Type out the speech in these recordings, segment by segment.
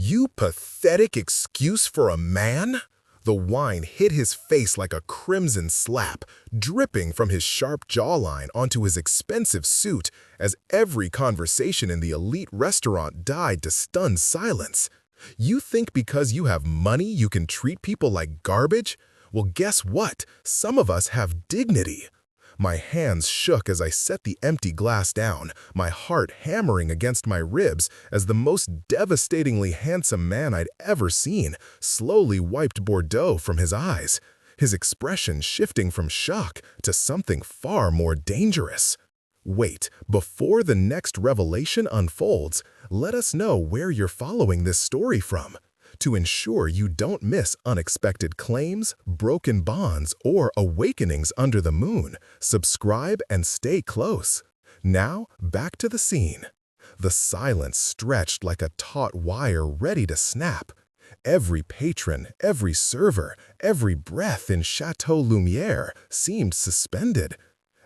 You pathetic excuse for a man? The wine hit his face like a crimson slap, dripping from his sharp jawline onto his expensive suit as every conversation in the elite restaurant died to stunned silence. You think because you have money you can treat people like garbage? Well, guess what? Some of us have dignity. My hands shook as I set the empty glass down, my heart hammering against my ribs as the most devastatingly handsome man I'd ever seen slowly wiped Bordeaux from his eyes, his expression shifting from shock to something far more dangerous. Wait, before the next revelation unfolds, let us know where you're following this story from. To ensure you don't miss unexpected claims, broken bonds, or awakenings under the moon, subscribe and stay close. Now, back to the scene. The silence stretched like a taut wire ready to snap. Every patron, every server, every breath in Chateau Lumiere seemed suspended.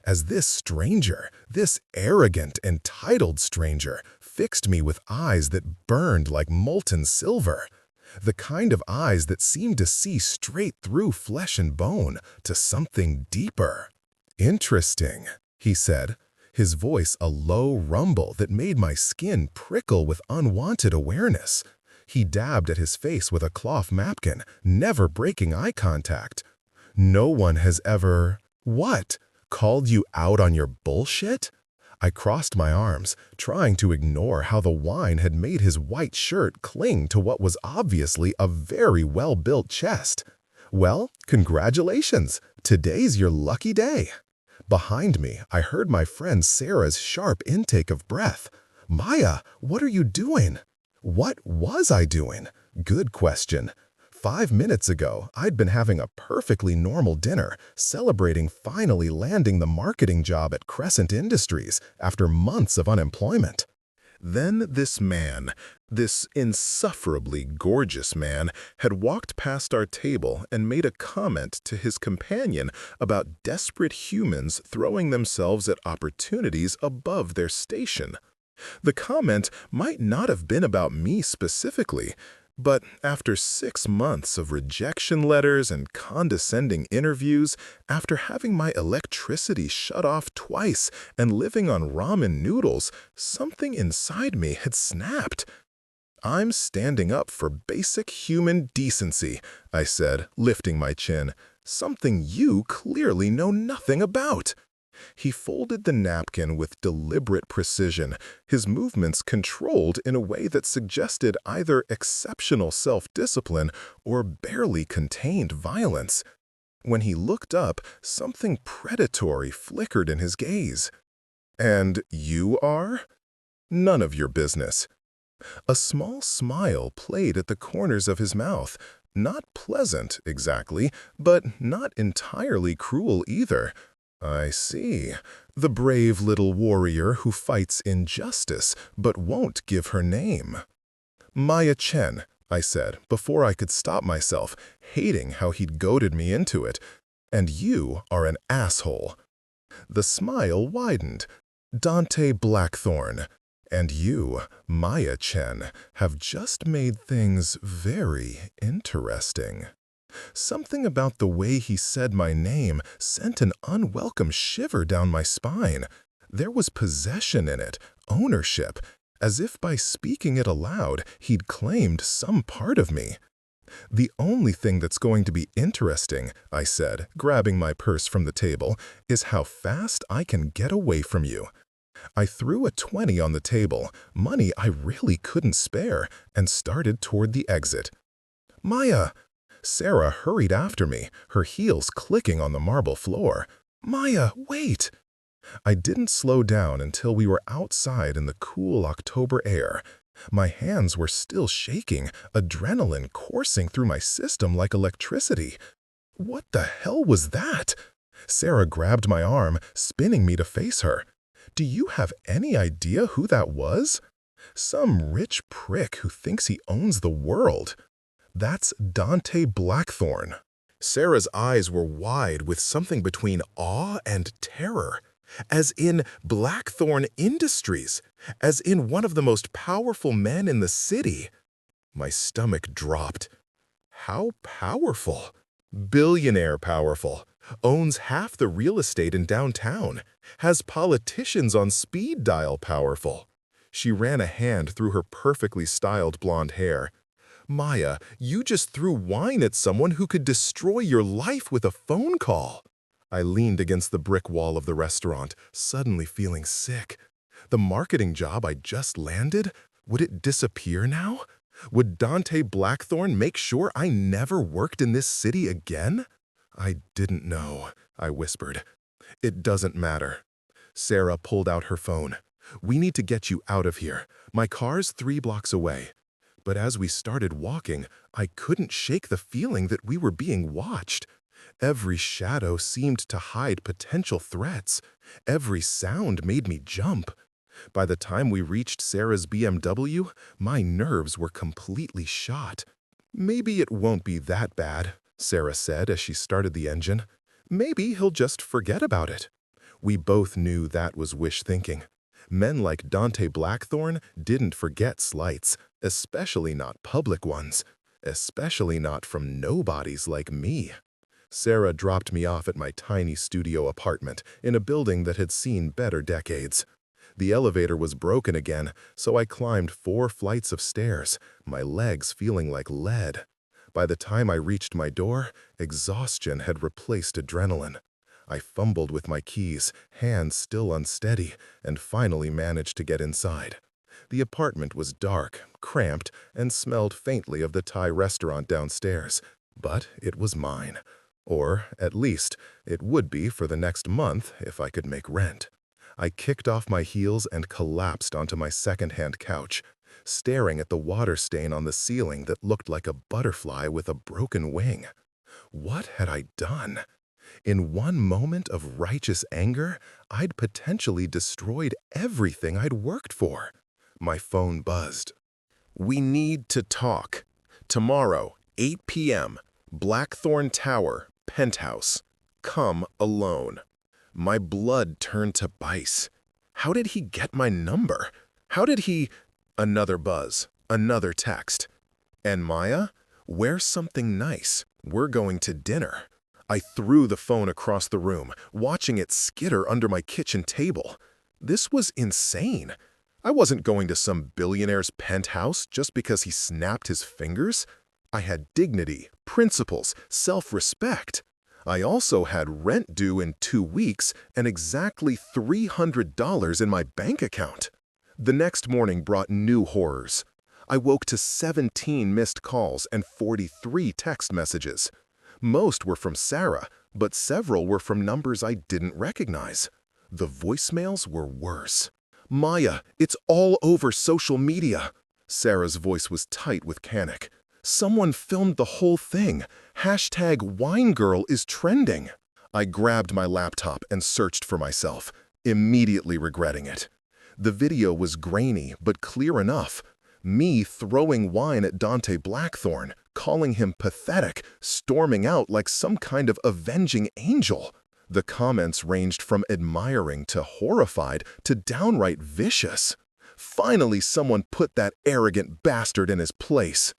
As this stranger, this arrogant, entitled stranger, fixed me with eyes that burned like molten silver. The kind of eyes that seemed to see straight through flesh and bone to something deeper. "Interesting," he said, his voice a low rumble that made my skin prickle with unwanted awareness. He dabbed at his face with a cloth napkin, never breaking eye contact. "No one has ever— What? Called you out on your bullshit?" I crossed my arms, trying to ignore how the wine had made his white shirt cling to what was obviously a very well-built chest. "Well, congratulations! Today's your lucky day." Behind me, I heard my friend Sarah's sharp intake of breath. "Maya, what are you doing?" What was I doing? Good question. 5 minutes ago, I'd been having a perfectly normal dinner, celebrating finally landing the marketing job at Crescent Industries after months of unemployment. Then this man, this insufferably gorgeous man, had walked past our table and made a comment to his companion about desperate humans throwing themselves at opportunities above their station. The comment might not have been about me specifically, but after 6 months of rejection letters and condescending interviews, after having my electricity shut off twice and living on ramen noodles, something inside me had snapped. "I'm standing up for basic human decency," I said, lifting my chin, "something you clearly know nothing about." He folded the napkin with deliberate precision, his movements controlled in a way that suggested either exceptional self-discipline or barely contained violence. When he looked up, something predatory flickered in his gaze. "And you are?" "None of your business." A small smile played at the corners of his mouth, not pleasant exactly, but not entirely cruel either. "I see. The brave little warrior who fights injustice but won't give her name." "Maya Chen," I said before I could stop myself, hating how he'd goaded me into it. "And you are an asshole." The smile widened. "Dante Blackthorne. And you, Maya Chen, have just made things very interesting." Something about the way he said my name sent an unwelcome shiver down my spine. There was possession in it, ownership, as if by speaking it aloud, he'd claimed some part of me. "The only thing that's going to be interesting," I said, grabbing my purse from the table, "is how fast I can get away from you." I threw a 20 on the table, money I really couldn't spare, and started toward the exit. "Maya!" Sarah hurried after me, her heels clicking on the marble floor. "Maya, wait!" I didn't slow down until we were outside in the cool October air. My hands were still shaking, adrenaline coursing through my system like electricity. What the hell was that? Sarah grabbed my arm, spinning me to face her. "Do you have any idea who that was?" "Some rich prick who thinks he owns the world." "That's Dante Blackthorne." Sarah's eyes were wide with something between awe and terror. "As in Blackthorne Industries, as in one of the most powerful men in the city." My stomach dropped. How powerful. Billionaire powerful. Owns half the real estate in downtown. Has politicians on speed dial powerful. She ran a hand through her perfectly styled blonde hair. Maya, you just threw wine at someone who could destroy your life with a phone call. I leaned against the brick wall of the restaurant, suddenly feeling sick. The marketing job I just landed, would it disappear now? Would Dante Blackthorne make sure I never worked in this city again? I didn't know, I whispered. It doesn't matter. Sarah pulled out her phone. We need to get you out of here. My car's 3 blocks away. But as we started walking, I couldn't shake the feeling that we were being watched. Every shadow seemed to hide potential threats. Every sound made me jump. By the time we reached Sarah's BMW, my nerves were completely shot. Maybe it won't be that bad, Sarah said as she started the engine. Maybe he'll just forget about it. We both knew that was wish thinking. Men like Dante Blackthorne didn't forget slights, especially not public ones, especially not from nobodies like me. Sarah dropped me off at my tiny studio apartment in a building that had seen better decades. The elevator was broken again, so I climbed 4 flights of stairs, my legs feeling like lead. By the time I reached my door, exhaustion had replaced adrenaline. I fumbled with my keys, hands still unsteady, and finally managed to get inside. The apartment was dark, cramped, and smelled faintly of the Thai restaurant downstairs, but it was mine. Or, at least, it would be for the next month if I could make rent. I kicked off my heels and collapsed onto my second-hand couch, staring at the water stain on the ceiling that looked like a butterfly with a broken wing. What had I done? In one moment of righteous anger, I'd potentially destroyed everything I'd worked for. My phone buzzed. We need to talk. Tomorrow, 8 p.m., Blackthorne Tower, penthouse. Come alone. My blood turned to ice. How did he get my number? How did he— Another buzz, another text. And Maya, wear something nice. We're going to dinner. I threw the phone across the room, watching it skitter under my kitchen table. This was insane. I wasn't going to some billionaire's penthouse just because he snapped his fingers. I had dignity, principles, self-respect. I also had rent due in 2 weeks and exactly $300 in my bank account. The next morning brought new horrors. I woke to 17 missed calls and 43 text messages. Most were from Sarah, but several were from numbers I didn't recognize. The voicemails were worse. Maya, it's all over social media. Sarah's voice was tight with panic. Someone filmed the whole thing. #WineGirl is trending. I grabbed my laptop and searched for myself, immediately regretting it. The video was grainy but clear enough. Me throwing wine at Dante Blackthorne, calling him pathetic, storming out like some kind of avenging angel. The comments ranged from admiring to horrified to downright vicious. Finally, someone put that arrogant bastard in his place.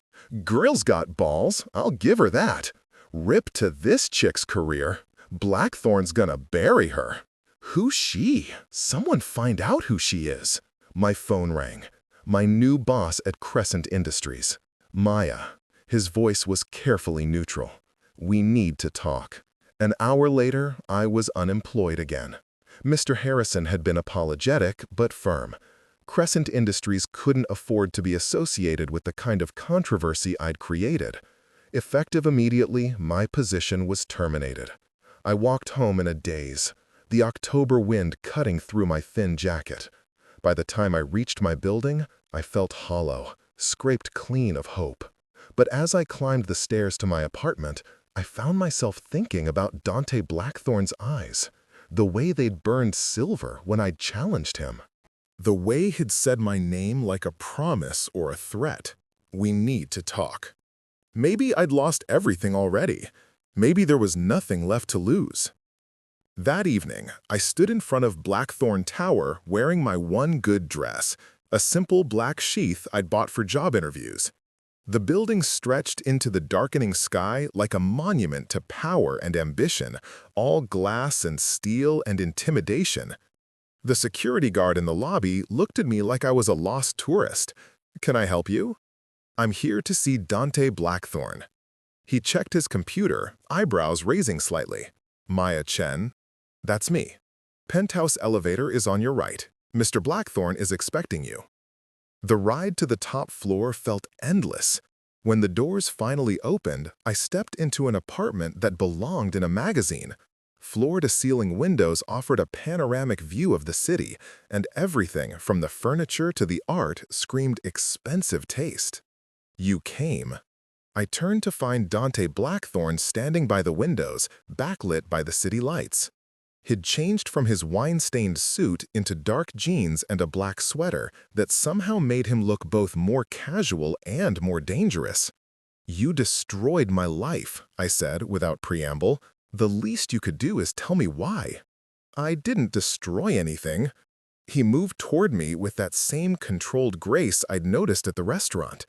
Girl's got balls, I'll give her that. Rip to this chick's career. Blackthorne's gonna bury her. Who's she? Someone find out who she is. My phone rang. My new boss at Crescent Industries. Maya. His voice was carefully neutral. We need to talk. An hour later, I was unemployed again. Mr. Harrison had been apologetic but firm. Crescent Industries couldn't afford to be associated with the kind of controversy I'd created. Effective immediately, my position was terminated. I walked home in a daze, the October wind cutting through my thin jacket. By the time I reached my building, I felt hollow, scraped clean of hope. But as I climbed the stairs to my apartment, I found myself thinking about Dante Blackthorne's eyes, the way they'd burned silver when I'd challenged him. The way he'd said my name like a promise or a threat. We need to talk. Maybe I'd lost everything already. Maybe there was nothing left to lose. That evening, I stood in front of Blackthorne Tower wearing my one good dress, a simple black sheath I'd bought for job interviews. The building stretched into the darkening sky like a monument to power and ambition, all glass and steel and intimidation. The security guard in the lobby looked at me like I was a lost tourist. "Can I help you?" "I'm here to see Dante Blackthorne." He checked his computer, eyebrows raising slightly. "Maya Chen?" "That's me. Penthouse elevator is on your right. Mr. Blackthorne is expecting you." The ride to the top floor felt endless. When the doors finally opened, I stepped into an apartment that belonged in a magazine. Floor-to-ceiling windows offered a panoramic view of the city, and everything from the furniture to the art screamed expensive taste. "You came." I turned to find Dante Blackthorne standing by the windows, backlit by the city lights. He'd changed from his wine-stained suit into dark jeans and a black sweater that somehow made him look both more casual and more dangerous. "You destroyed my life," I said without preamble. "The least you could do is tell me why." "I didn't destroy anything." He moved toward me with that same controlled grace I'd noticed at the restaurant.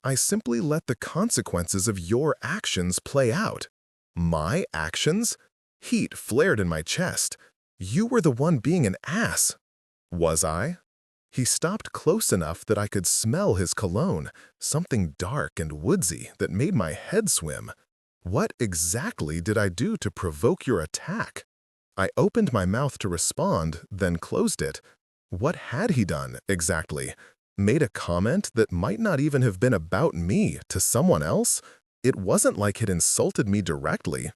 "I simply let the consequences of your actions play out." "My actions?" Heat flared in my chest. "You were the one being an ass." "Was I?" He stopped close enough that I could smell his cologne, something dark and woodsy that made my head swim. "What exactly did I do to provoke your attack?" I opened my mouth to respond, then closed it. What had he done, exactly? Made a comment that might not even have been about me to someone else? It wasn't like he'd insulted me directly.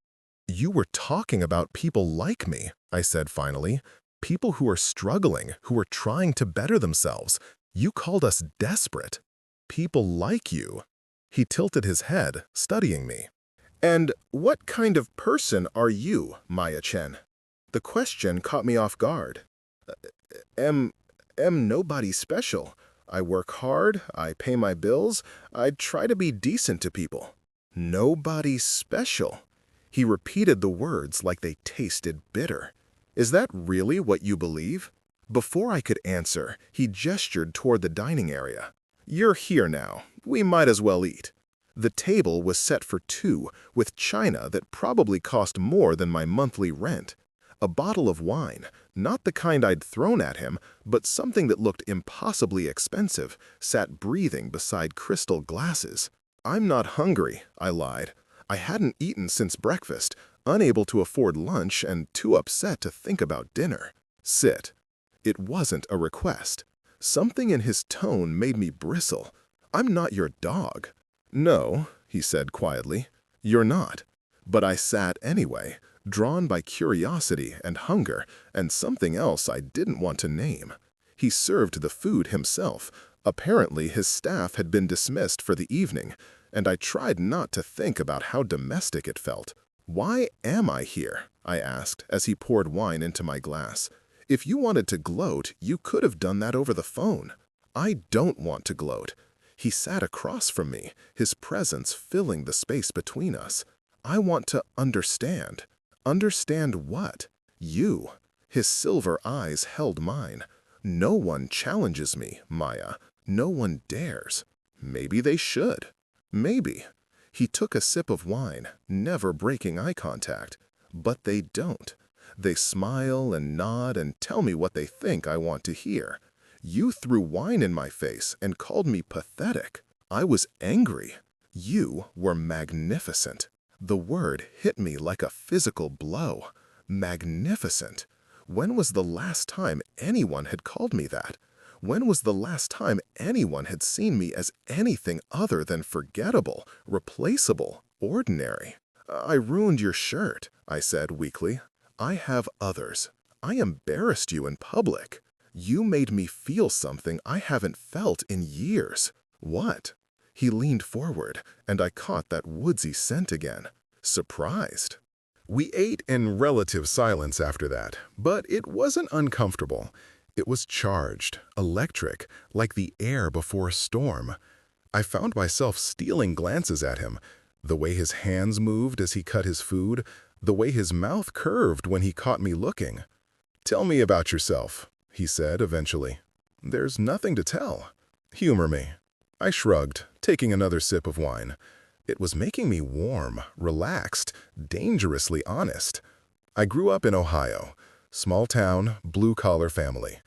"You were talking about people like me," I said finally. "People who are struggling, who are trying to better themselves. You called us desperate. People like you." He tilted his head, studying me. "And what kind of person are you, Maya Chen?" The question caught me off guard. Am nobody special. I work hard, I pay my bills, I try to be decent to people." "Nobody special." He repeated the words like they tasted bitter. "Is that really what you believe?" Before I could answer, he gestured toward the dining area. "You're here now. We might as well eat." The table was set for two, with china that probably cost more than my monthly rent. A bottle of wine, not the kind I'd thrown at him, but something that looked impossibly expensive, sat breathing beside crystal glasses. "I'm not hungry," I lied. I hadn't eaten since breakfast, unable to afford lunch and too upset to think about dinner. "Sit." It wasn't a request. Something in his tone made me bristle. "I'm not your dog." "No," he said quietly, "you're not." But I sat anyway, drawn by curiosity and hunger and something else I didn't want to name. He served the food himself. Apparently his staff had been dismissed for the evening, and I tried not to think about how domestic it felt. "Why am I here?" I asked as he poured wine into my glass. "If you wanted to gloat, you could have done that over the phone." "I don't want to gloat." He sat across from me, his presence filling the space between us. "I want to understand." "Understand what?" "You." His silver eyes held mine. "No one challenges me, Maya. No one dares." Maybe they should. Maybe. He took a sip of wine, never breaking eye contact. But they don't. They smile and nod and tell me what they think I want to hear. "You threw wine in my face and called me pathetic." I was angry. "You were magnificent." The word hit me like a physical blow. Magnificent. When was the last time anyone had called me that? When was the last time anyone had seen me as anything other than forgettable, replaceable, ordinary? "I ruined your shirt," I said weakly. "I have others. I embarrassed you in public. You made me feel something I haven't felt in years." "What?" He leaned forward, and I caught that woodsy scent again. Surprised. We ate in relative silence after that, but it wasn't uncomfortable. It was charged, electric, like the air before a storm. I found myself stealing glances at him, the way his hands moved as he cut his food, the way his mouth curved when he caught me looking. "Tell me about yourself," he said eventually. "There's nothing to tell." "Humor me." I shrugged, taking another sip of wine. It was making me warm, relaxed, dangerously honest. I grew up in Ohio. Small town, blue-collar family.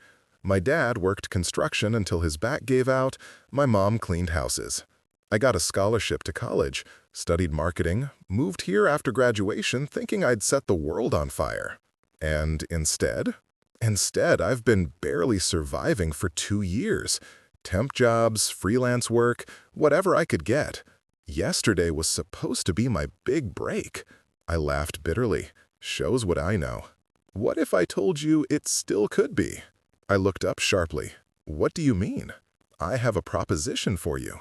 My dad worked construction until his back gave out. My mom cleaned houses. I got a scholarship to college, studied marketing, moved here after graduation thinking I'd set the world on fire. And instead? Instead, I've been barely surviving for 2 years. Temp jobs, freelance work, whatever I could get. Yesterday was supposed to be my big break. I laughed bitterly. Shows what I know. What if I told you it still could be? I looked up sharply. What do you mean? I have a proposition for you.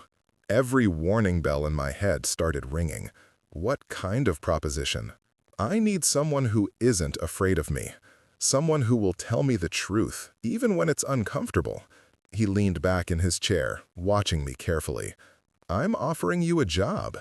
Every warning bell in my head started ringing. What kind of proposition? I need someone who isn't afraid of me. Someone who will tell me the truth, even when it's uncomfortable. He leaned back in his chair, watching me carefully. I'm offering you a job.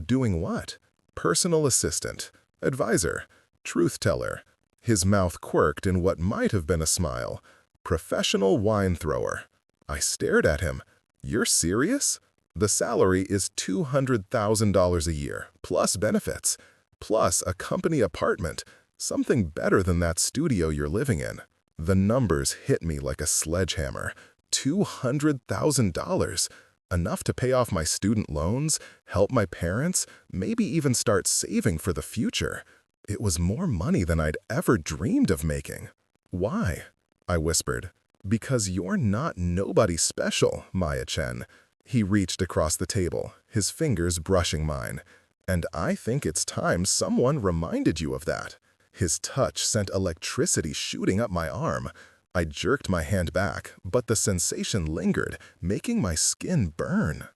Doing what? Personal assistant, advisor, truth teller. His mouth quirked in what might have been a smile. Professional wine thrower. I stared at him. You're serious? The salary is $200,000 a year, plus benefits, plus a company apartment, something better than that studio you're living in. The numbers hit me like a sledgehammer. $200,000. Enough to pay off my student loans, help my parents, maybe even start saving for the future. It was more money than I'd ever dreamed of making. Why? I whispered. Because you're not nobody special, Maya Chen. He reached across the table, his fingers brushing mine. And I think it's time someone reminded you of that. His touch sent electricity shooting up my arm. I jerked my hand back, but the sensation lingered, making my skin burn.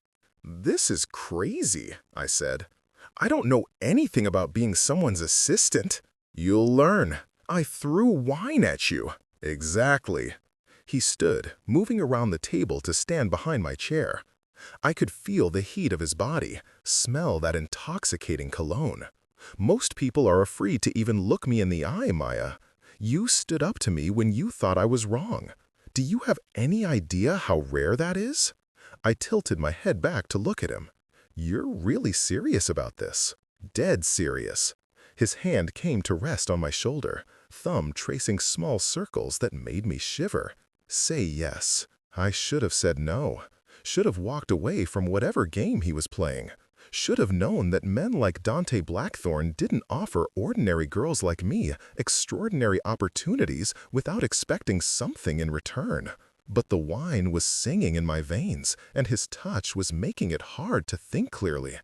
This is crazy, I said. I don't know anything about being someone's assistant. You'll learn. I threw wine at you. Exactly. He stood, moving around the table to stand behind my chair. I could feel the heat of his body, smell that intoxicating cologne. Most people are afraid to even look me in the eye, Maya. You stood up to me when you thought I was wrong. Do you have any idea how rare that is? I tilted my head back to look at him. You're really serious about this. Dead serious. His hand came to rest on my shoulder, thumb tracing small circles that made me shiver. Say yes. I should have said no. Should have walked away from whatever game he was playing. Should have known that men like Dante Blackthorne didn't offer ordinary girls like me extraordinary opportunities without expecting something in return. But the wine was singing in my veins, and his touch was making it hard to think clearly.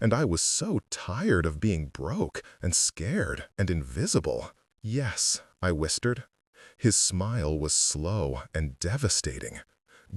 And I was so tired of being broke and scared and invisible. Yes, I whispered. His smile was slow and devastating.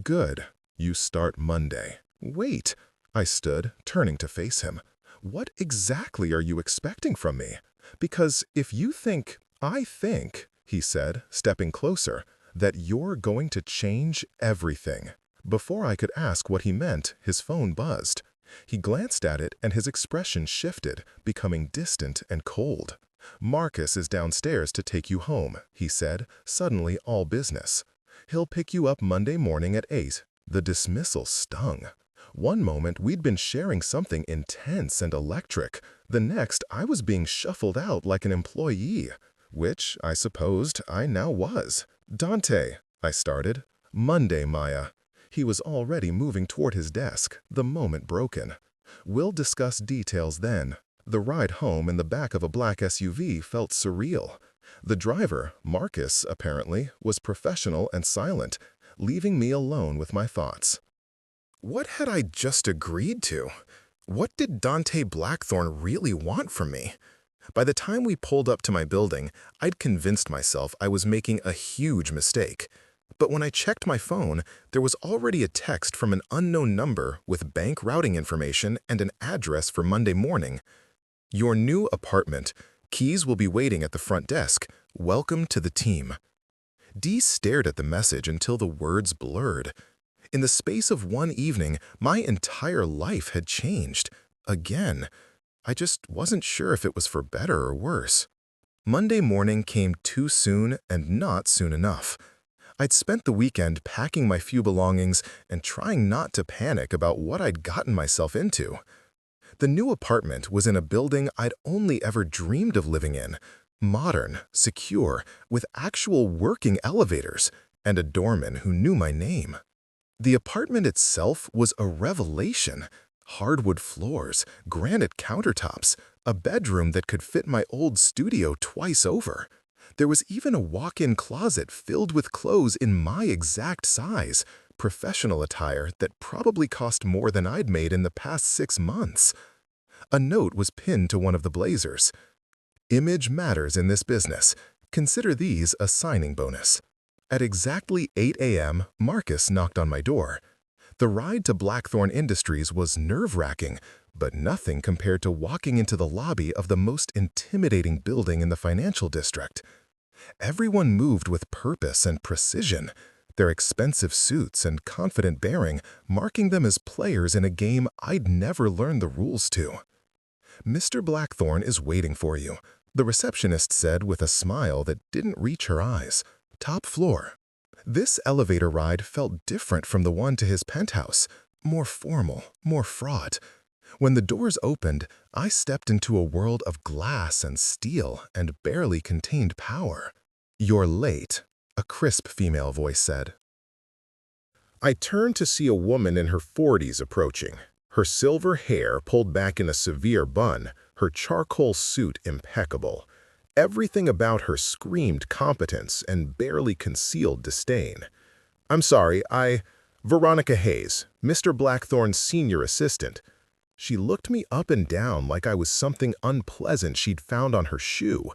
Good. You start Monday. Wait. I stood, turning to face him. What exactly are you expecting from me? Because if you think, I think, he said, stepping closer, that you're going to change everything. Before I could ask what he meant, his phone buzzed. He glanced at it and his expression shifted, becoming distant and cold. Marcus is downstairs to take you home, he said, suddenly all business. He'll pick you up Monday morning at 8. The dismissal stung. One moment we'd been sharing something intense and electric. The next I was being shuffled out like an employee, which I supposed I now was. Dante, I started. Monday, Maya. He was already moving toward his desk, the moment broken. We'll discuss details then. The ride home in the back of a black SUV felt surreal. The driver, Marcus, apparently, was professional and silent, leaving me alone with my thoughts. What had I just agreed to? What did Dante Blackthorne really want from me? By the time we pulled up to my building, I'd convinced myself I was making a huge mistake. But when I checked my phone, there was already a text from an unknown number with bank routing information and an address for Monday morning. Your new apartment. Keys will be waiting at the front desk. Welcome to the team. Dee stared at the message until the words blurred. In the space of one evening, my entire life had changed. Again. I just wasn't sure if it was for better or worse. Monday morning came too soon and not soon enough. I'd spent the weekend packing my few belongings and trying not to panic about what I'd gotten myself into. The new apartment was in a building I'd only ever dreamed of living in, modern, secure, with actual working elevators, and a doorman who knew my name. The apartment itself was a revelation. Hardwood floors, granite countertops, a bedroom that could fit my old studio twice over. There was even a walk-in closet filled with clothes in my exact size, professional attire that probably cost more than I'd made in the past 6 months. A note was pinned to one of the blazers. Image matters in this business. Consider these a signing bonus. At exactly 8 a.m., Marcus knocked on my door. The ride to Blackthorn Industries was nerve-wracking, but nothing compared to walking into the lobby of the most intimidating building in the financial district. Everyone moved with purpose and precision, their expensive suits and confident bearing marking them as players in a game I'd never learned the rules to. "Mr. Blackthorn is waiting for you," the receptionist said with a smile that didn't reach her eyes. "Top floor." This elevator ride felt different from the one to his penthouse, more formal, more fraught. When the doors opened, I stepped into a world of glass and steel and barely contained power. "You're late," a crisp female voice said. I turned to see a woman in her 40s approaching, her silver hair pulled back in a severe bun, her charcoal suit impeccable. Everything about her screamed competence and barely concealed disdain. "I'm sorry, Veronica Hayes, Mr. Blackthorn's senior assistant." She looked me up and down like I was something unpleasant she'd found on her shoe.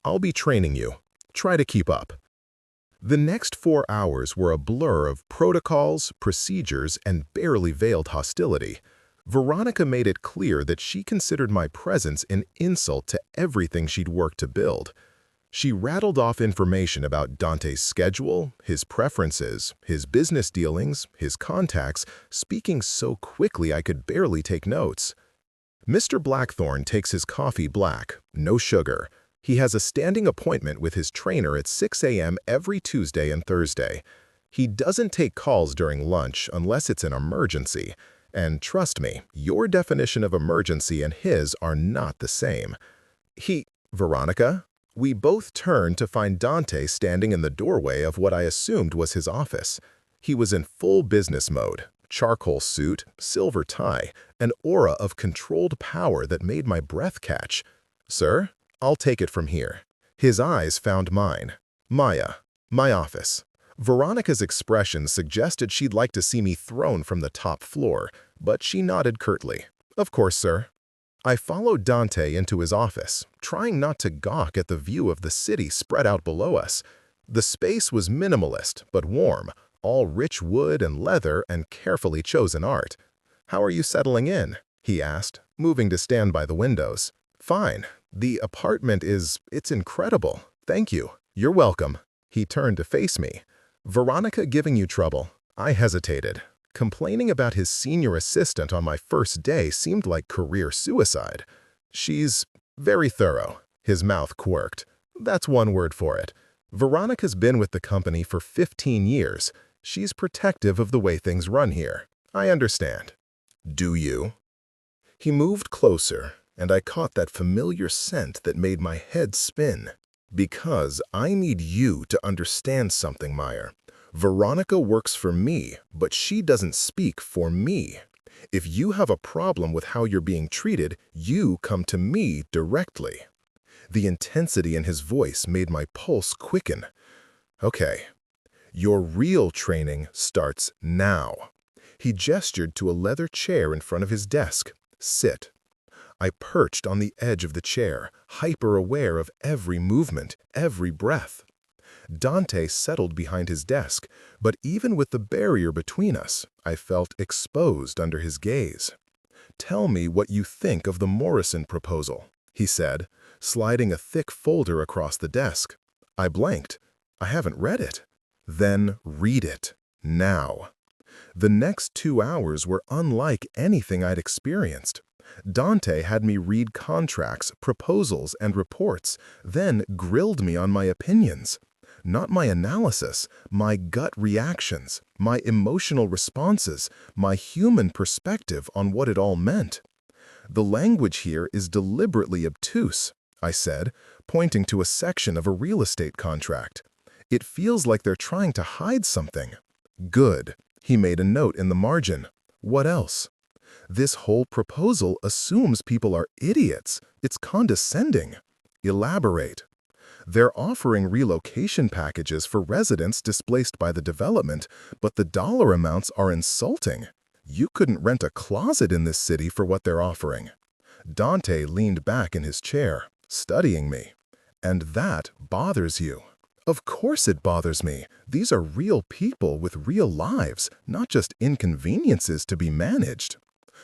"I'll be training you. Try to keep up." The next 4 hours were a blur of protocols, procedures, and barely veiled hostility. Veronica made it clear that she considered my presence an insult to everything she'd worked to build. She rattled off information about Dante's schedule, his preferences, his business dealings, his contacts, speaking so quickly I could barely take notes. "Mr. Blackthorn takes his coffee black, no sugar. He has a standing appointment with his trainer at 6 a.m. every Tuesday and Thursday. He doesn't take calls during lunch unless it's an emergency. And trust me, your definition of emergency and his are not the same." Veronica? We both turned to find Dante standing in the doorway of what I assumed was his office. He was in full business mode, charcoal suit, silver tie, an aura of controlled power that made my breath catch. "Sir, I'll take it from here." His eyes found mine. "Maya, my office." Veronica's expression suggested she'd like to see me thrown from the top floor, but she nodded curtly. "Of course, sir." I followed Dante into his office, trying not to gawk at the view of the city spread out below us. The space was minimalist but warm, all rich wood and leather and carefully chosen art. "How are you settling in?" he asked, moving to stand by the windows. "Fine. The apartment it's incredible. Thank you. You're welcome." He turned to face me. "Veronica giving you trouble?" I hesitated. Complaining about his senior assistant on my first day seemed like career suicide. "She's very thorough." His mouth quirked. "That's one word for it. Veronica's been with the company for 15 years. She's protective of the way things run here. I understand." "Do you?" He moved closer, and I caught that familiar scent that made my head spin. "Because I need you to understand something, Meyer. Veronica works for me, but she doesn't speak for me. If you have a problem with how you're being treated, you come to me directly." The intensity in his voice made my pulse quicken. "Okay, your real training starts now." He gestured to a leather chair in front of his desk. "Sit." I perched on the edge of the chair, hyper-aware of every movement, every breath. Dante settled behind his desk, but even with the barrier between us, I felt exposed under his gaze. "Tell me what you think of the Morrison proposal," he said, sliding a thick folder across the desk. I blanked. "I haven't read it." "Then read it. Now." The next 2 hours were unlike anything I'd experienced. Dante had me read contracts, proposals, and reports, then grilled me on my opinions. Not my analysis, my gut reactions, my emotional responses, my human perspective on what it all meant. The language here is deliberately obtuse, I said, pointing to a section of a real estate contract. It feels like they're trying to hide something. Good. He made a note in the margin. What else? This whole proposal assumes people are idiots. It's condescending. Elaborate. They're offering relocation packages for residents displaced by the development, but the dollar amounts are insulting. You couldn't rent a closet in this city for what they're offering. Dante leaned back in his chair, studying me. And that bothers you. Of course it bothers me. These are real people with real lives, not just inconveniences to be managed.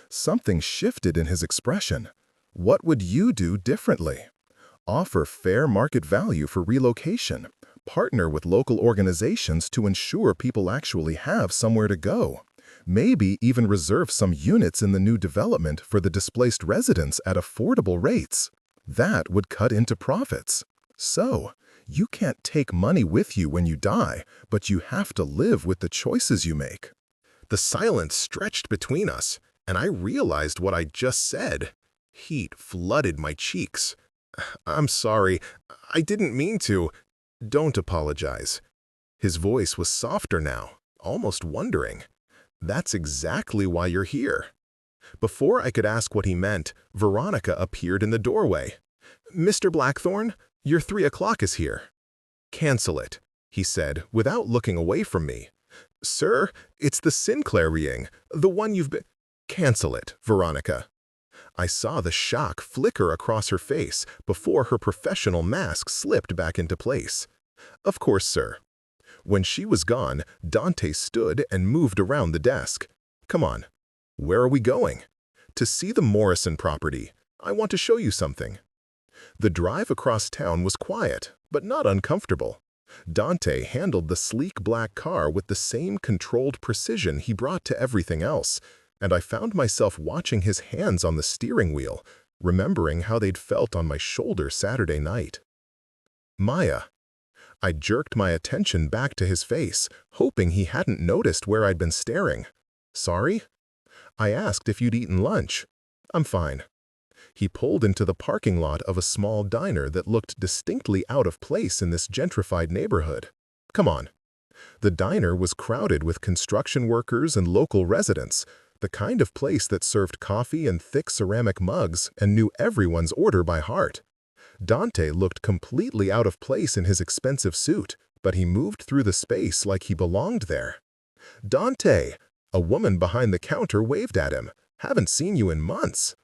Something shifted in his expression. What would you do differently? Offer fair market value for relocation. Partner with local organizations to ensure people actually have somewhere to go. Maybe even reserve some units in the new development for the displaced residents at affordable rates. That would cut into profits. So, you can't take money with you when you die, but you have to live with the choices you make. The silence stretched between us, and I realized what I just said. Heat flooded my cheeks. I'm sorry, I didn't mean to. Don't apologize. His voice was softer now, almost wondering. That's exactly why you're here. Before I could ask what he meant, Veronica appeared in the doorway. Mr. Blackthorne, your 3 o'clock is here. Cancel it, he said, without looking away from me. Sir, it's the Sinclair ring, the one you've been— Cancel it, Veronica. I saw the shock flicker across her face before her professional mask slipped back into place. Of course, sir. When she was gone, Dante stood and moved around the desk. Come on. Where are we going? To see the Morrison property. I want to show you something. The drive across town was quiet, but not uncomfortable. Dante handled the sleek black car with the same controlled precision he brought to everything else, and I found myself watching his hands on the steering wheel, remembering how they'd felt on my shoulder Saturday night. Maya. I jerked my attention back to his face, hoping he hadn't noticed where I'd been staring. Sorry? I asked if you'd eaten lunch. I'm fine. He pulled into the parking lot of a small diner that looked distinctly out of place in this gentrified neighborhood. Come on. The diner was crowded with construction workers and local residents, the kind of place that served coffee in thick ceramic mugs and knew everyone's order by heart. Dante looked completely out of place in his expensive suit, but he moved through the space like he belonged there. Dante! A woman behind the counter waved at him. Haven't seen you in months.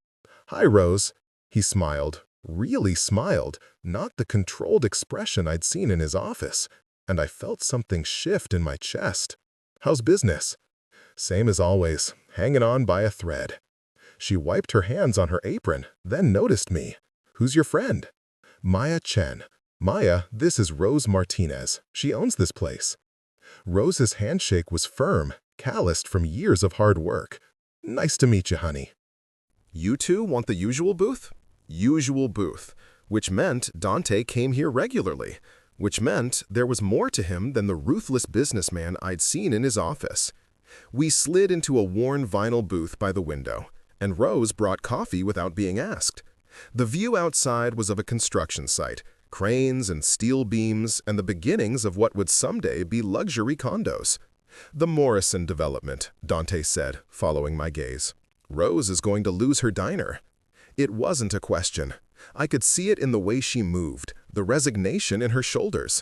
Hi, Rose. He smiled, really smiled, not the controlled expression I'd seen in his office, and I felt something shift in my chest. How's business? Same as always, hanging on by a thread. She wiped her hands on her apron, then noticed me. Who's your friend? Maya Chen. Maya, this is Rose Martinez. She owns this place. Rose's handshake was firm, calloused from years of hard work. Nice to meet you, honey. You two want the usual booth? Usual booth, which meant Dante came here regularly, which meant there was more to him than the ruthless businessman I'd seen in his office. We slid into a worn vinyl booth by the window, and Rose brought coffee without being asked. The view outside was of a construction site, cranes and steel beams, and the beginnings of what would someday be luxury condos. The Morrison development, Dante said, following my gaze. Rose is going to lose her diner. It wasn't a question. I could see it in the way she moved, the resignation in her shoulders.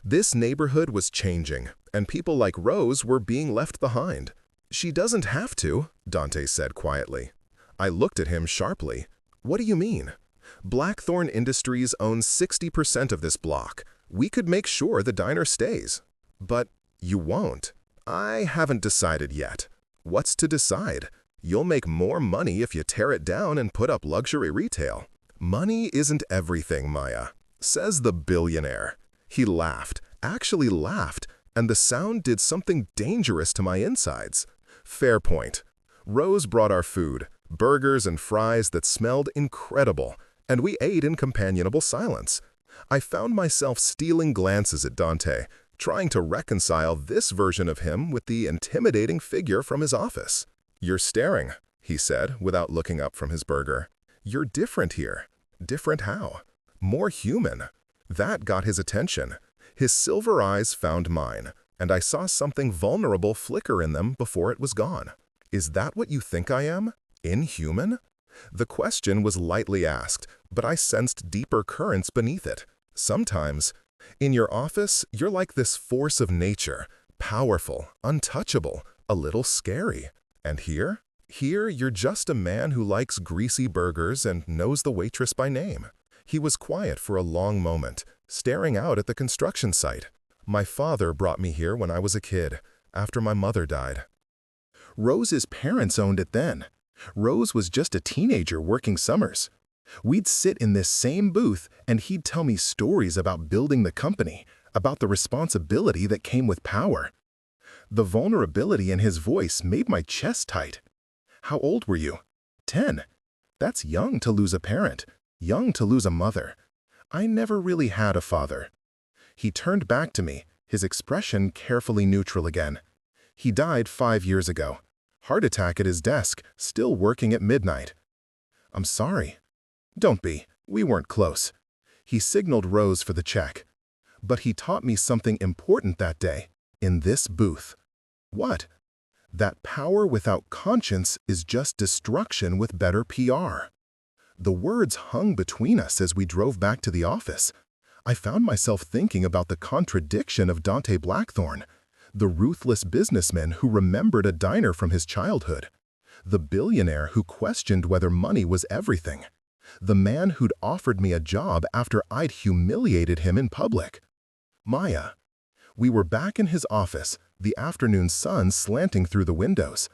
This neighborhood was changing, and people like Rose were being left behind. She doesn't have to, Dante said quietly. I looked at him sharply. What do you mean? Blackthorne Industries owns 60% of this block. We could make sure the diner stays. But you won't. I haven't decided yet. What's to decide? You'll make more money if you tear it down and put up luxury retail. Money isn't everything, Maya, says the billionaire. He laughed, actually laughed, and the sound did something dangerous to my insides. Fair point. Rose brought our food, burgers and fries that smelled incredible, and we ate in companionable silence. I found myself stealing glances at Dante, trying to reconcile this version of him with the intimidating figure from his office. "You're staring," he said, without looking up from his burger. "You're different here." Different how? More human. That got his attention. His silver eyes found mine, and I saw something vulnerable flicker in them before it was gone. "Is that what you think I am? Inhuman?" The question was lightly asked, but I sensed deeper currents beneath it. Sometimes, in your office, you're like this force of nature, powerful, untouchable, a little scary. And here? Here, you're just a man who likes greasy burgers and knows the waitress by name. He was quiet for a long moment, staring out at the construction site. "My father brought me here when I was a kid, after my mother died." Rose's parents owned it then. Rose was just a teenager working summers. We'd sit in this same booth and he'd tell me stories about building the company, about the responsibility that came with power. The vulnerability in his voice made my chest tight. "How old were you?" 10. That's young to lose a parent, young to lose a mother. I never really had a father. He turned back to me, his expression carefully neutral again. He died 5 years ago. Heart attack at his desk, still working at midnight. "I'm sorry." "Don't be. We weren't close." He signaled Rose for the check. But he taught me something important that day, in this booth. What? That power without conscience is just destruction with better PR. The words hung between us as we drove back to the office. I found myself thinking about the contradiction of Dante Blackthorne, the ruthless businessman who remembered a diner from his childhood, the billionaire who questioned whether money was everything, the man who'd offered me a job after I'd humiliated him in public. Maya. We were back in his office, the afternoon sun slanting through the windows.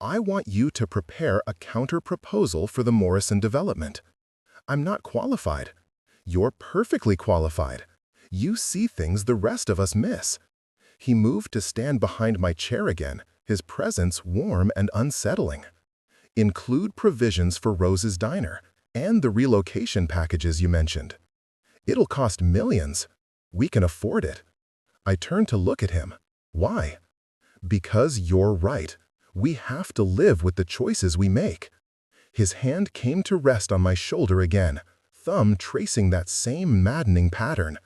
"I want you to prepare a counter-proposal for the Morrison development." "I'm not qualified." "You're perfectly qualified. You see things the rest of us miss." He moved to stand behind my chair again, his presence warm and unsettling. "Include provisions for Rose's diner and the relocation packages you mentioned. It'll cost millions. We can afford it." I turned to look at him. "Why?" "Because you're right. We have to live with the choices we make." His hand came to rest on my shoulder again, thumb tracing that same maddening pattern.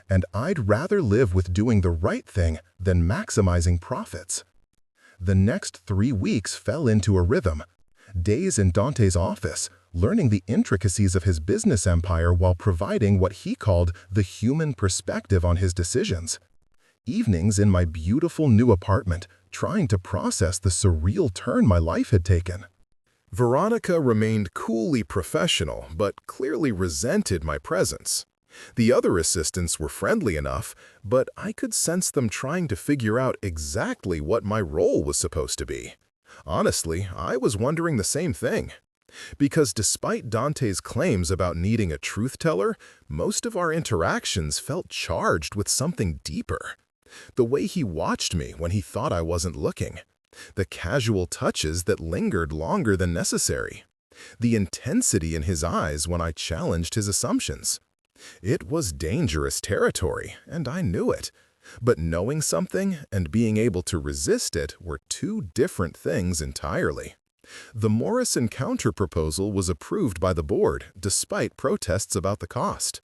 "And I'd rather live with doing the right thing than maximizing profits." The next 3 weeks fell into a rhythm. Days in Dante's office, learning the intricacies of his business empire while providing what he called the human perspective on his decisions. Evenings in my beautiful new apartment, trying to process the surreal turn my life had taken. Veronica remained coolly professional, but clearly resented my presence. The other assistants were friendly enough, but I could sense them trying to figure out exactly what my role was supposed to be. Honestly, I was wondering the same thing. Because despite Dante's claims about needing a truth teller, most of our interactions felt charged with something deeper. The way he watched me when he thought I wasn't looking. The casual touches that lingered longer than necessary. The intensity in his eyes when I challenged his assumptions. It was dangerous territory, and I knew it. But knowing something and being able to resist it were two different things entirely. The Morrison counterproposal was approved by the board, despite protests about the cost.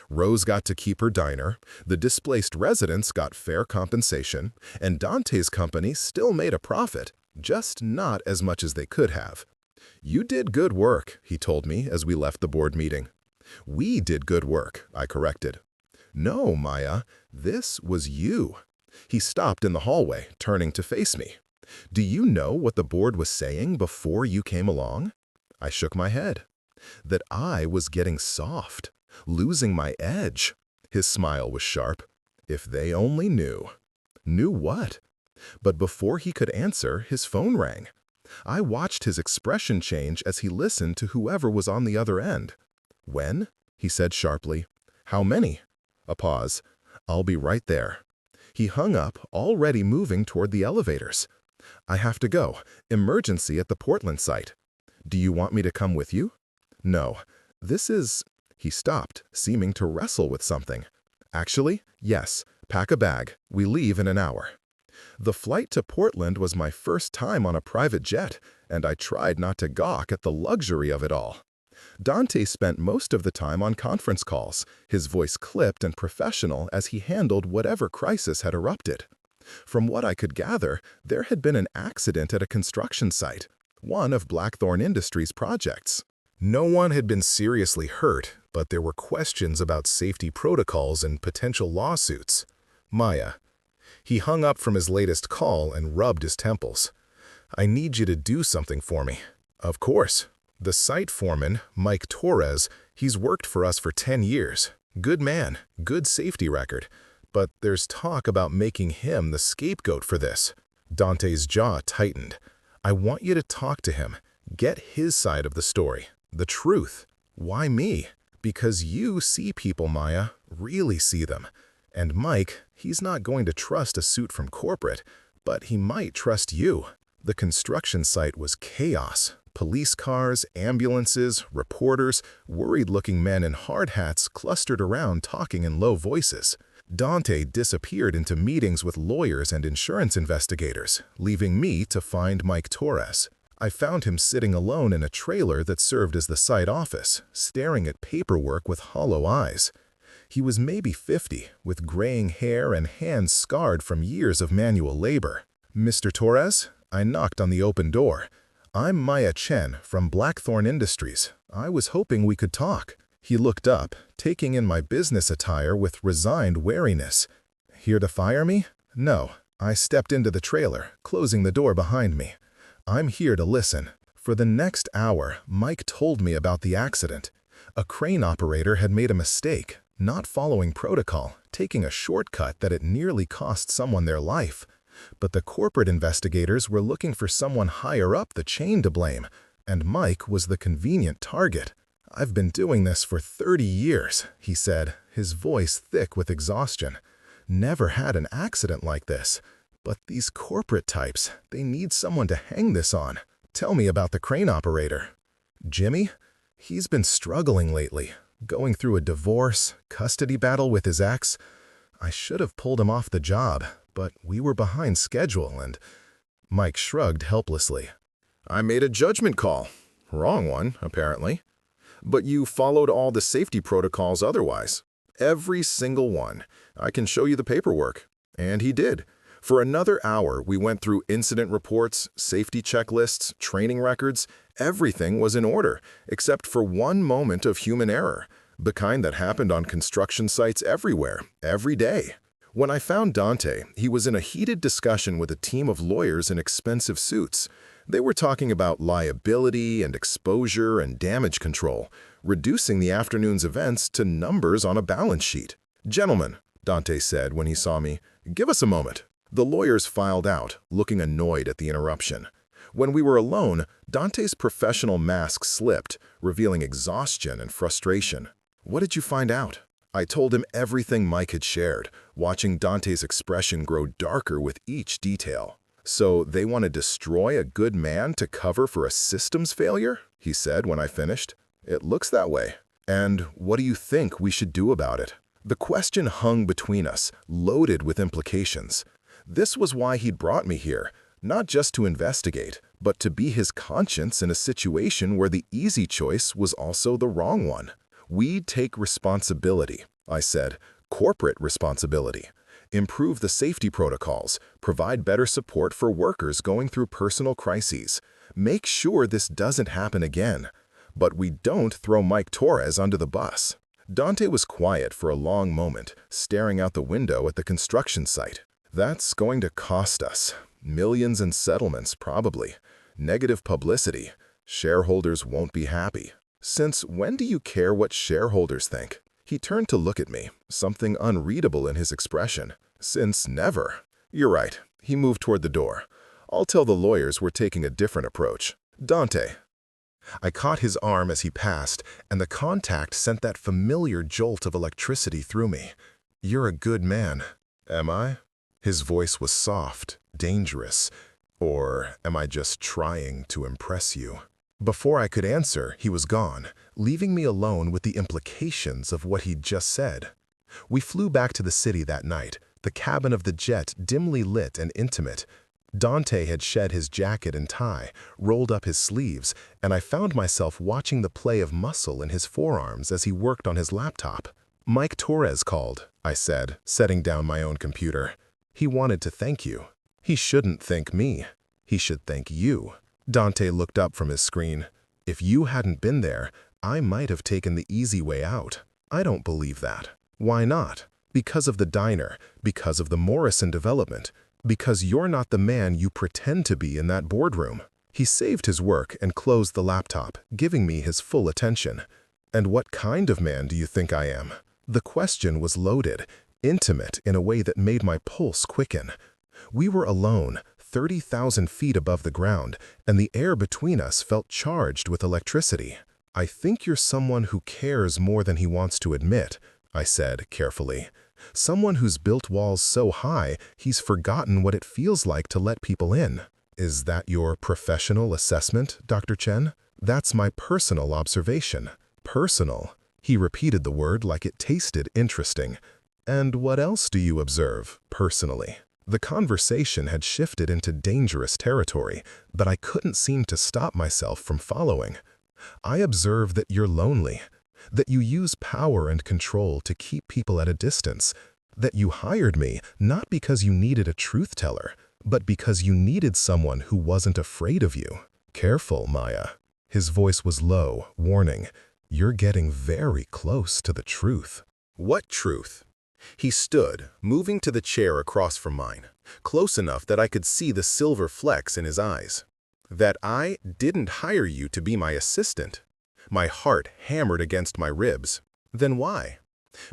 Rose got to keep her diner, the displaced residents got fair compensation, and Dante's company still made a profit, just not as much as they could have. "You did good work," he told me as we left the board meeting. "We did good work," I corrected. "No, Maya, this was you." He stopped in the hallway, turning to face me. "Do you know what the board was saying before you came along?" I shook my head. "That I was getting soft, losing my edge." His smile was sharp. "If they only knew." Knew what? But before he could answer, his phone rang. I watched his expression change as he listened to whoever was on the other end. "When?" he said sharply. "How many?" A pause. "I'll be right there." He hung up, already moving toward the elevators. "I have to go. Emergency at the Portland site." "Do you want me to come with you?" "No. This is..." He stopped, seeming to wrestle with something. Actually, yes, pack a bag. We leave in an hour. The flight to Portland was my first time on a private jet, and I tried not to gawk at the luxury of it all. Dante spent most of the time on conference calls, his voice clipped and professional as he handled whatever crisis had erupted. From what I could gather, there had been an accident at a construction site, one of Blackthorn Industries' projects. No one had been seriously hurt, but there were questions about safety protocols and potential lawsuits. Maya. He hung up from his latest call and rubbed his temples. I need you to do something for me. Of course. The site foreman, Mike Torres, he's worked for us for 10 years. Good man, good safety record. But there's talk about making him the scapegoat for this. Dante's jaw tightened. I want you to talk to him. Get his side of the story. The truth. Why me? Because you see people, Maya. Really see them. And Mike, he's not going to trust a suit from corporate, but he might trust you. The construction site was chaos. Police cars, ambulances, reporters, worried-looking men in hard hats clustered around talking in low voices. Dante disappeared into meetings with lawyers and insurance investigators, leaving me to find Mike Torres. I found him sitting alone in a trailer that served as the site office, staring at paperwork with hollow eyes. He was maybe 50, with graying hair and hands scarred from years of manual labor. Mr. Torres? I knocked on the open door. I'm Maya Chen from Blackthorn Industries. I was hoping we could talk. He looked up, taking in my business attire with resigned wariness. Here to fire me? No. I stepped into the trailer, closing the door behind me. I'm here to listen. For the next hour, Mike told me about the accident. A crane operator had made a mistake, not following protocol, taking a shortcut that it nearly cost someone their life. But the corporate investigators were looking for someone higher up the chain to blame, and Mike was the convenient target. I've been doing this for 30 years, he said, his voice thick with exhaustion. Never had an accident like this. But these corporate types, they need someone to hang this on. Tell me about the crane operator. Jimmy? He's been struggling lately, going through a divorce, custody battle with his ex. I should have pulled him off the job, but we were behind schedule and… Mike shrugged helplessly. I made a judgment call. Wrong one, apparently. But you followed all the safety protocols otherwise. Every single one. I can show you the paperwork. And he did. For another hour, we went through incident reports, safety checklists, training records. Everything was in order, except for one moment of human error, the kind that happened on construction sites everywhere, every day. When I found Dante, he was in a heated discussion with a team of lawyers in expensive suits. They were talking about liability and exposure and damage control, reducing the afternoon's events to numbers on a balance sheet. Gentlemen, Dante said when he saw me, give us a moment. The lawyers filed out, looking annoyed at the interruption. When we were alone, Dante's professional mask slipped, revealing exhaustion and frustration. What did you find out? I told him everything Mike had shared, watching Dante's expression grow darker with each detail. So they want to destroy a good man to cover for a systems failure? He said when I finished. It looks that way. And what do you think we should do about it? The question hung between us, loaded with implications. This was why he'd brought me here, not just to investigate, but to be his conscience in a situation where the easy choice was also the wrong one. We'd take responsibility, I said, corporate responsibility. Improve the safety protocols, provide better support for workers going through personal crises. Make sure this doesn't happen again. But we don't throw Mike Torres under the bus. Dante was quiet for a long moment, staring out the window at the construction site. That's going to cost us. Millions in settlements, probably. Negative publicity. Shareholders won't be happy. Since when do you care what shareholders think? He turned to look at me, something unreadable in his expression. Since never. You're right. He moved toward the door. I'll tell the lawyers we're taking a different approach. Dante. I caught his arm as he passed, and the contact sent that familiar jolt of electricity through me. You're a good man. Am I? His voice was soft, dangerous. Or am I just trying to impress you? Before I could answer, he was gone, leaving me alone with the implications of what he'd just said. We flew back to the city that night, the cabin of the jet dimly lit and intimate. Dante had shed his jacket and tie, rolled up his sleeves, and I found myself watching the play of muscle in his forearms as he worked on his laptop. "Mike Torres called," I said, setting down my own computer. "He wanted to thank you." "He shouldn't thank me. He should thank you." Dante looked up from his screen. "If you hadn't been there, I might have taken the easy way out." "I don't believe that." "Why not?" "Because of the diner, because of the Morrison development, because you're not the man you pretend to be in that boardroom." He saved his work and closed the laptop, giving me his full attention. "And what kind of man do you think I am?" The question was loaded, intimate in a way that made my pulse quicken. We were alone, 30,000 feet above the ground, and the air between us felt charged with electricity. "I think you're someone who cares more than he wants to admit," I said carefully. "Someone who's built walls so high he's forgotten what it feels like to let people in." "Is that your professional assessment, Dr. Chen?" "That's my personal observation." "Personal?" He repeated the word like it tasted interesting. "And what else do you observe, personally?" The conversation had shifted into dangerous territory, but I couldn't seem to stop myself from following. "I observe that you're lonely, that you use power and control to keep people at a distance, that you hired me not because you needed a truth teller, but because you needed someone who wasn't afraid of you." "Careful, Maya." His voice was low, warning. "You're getting very close to the truth." "What truth?" He stood, moving to the chair across from mine, close enough that I could see the silver flecks in his eyes. "That I didn't hire you to be my assistant." My heart hammered against my ribs. "Then why?"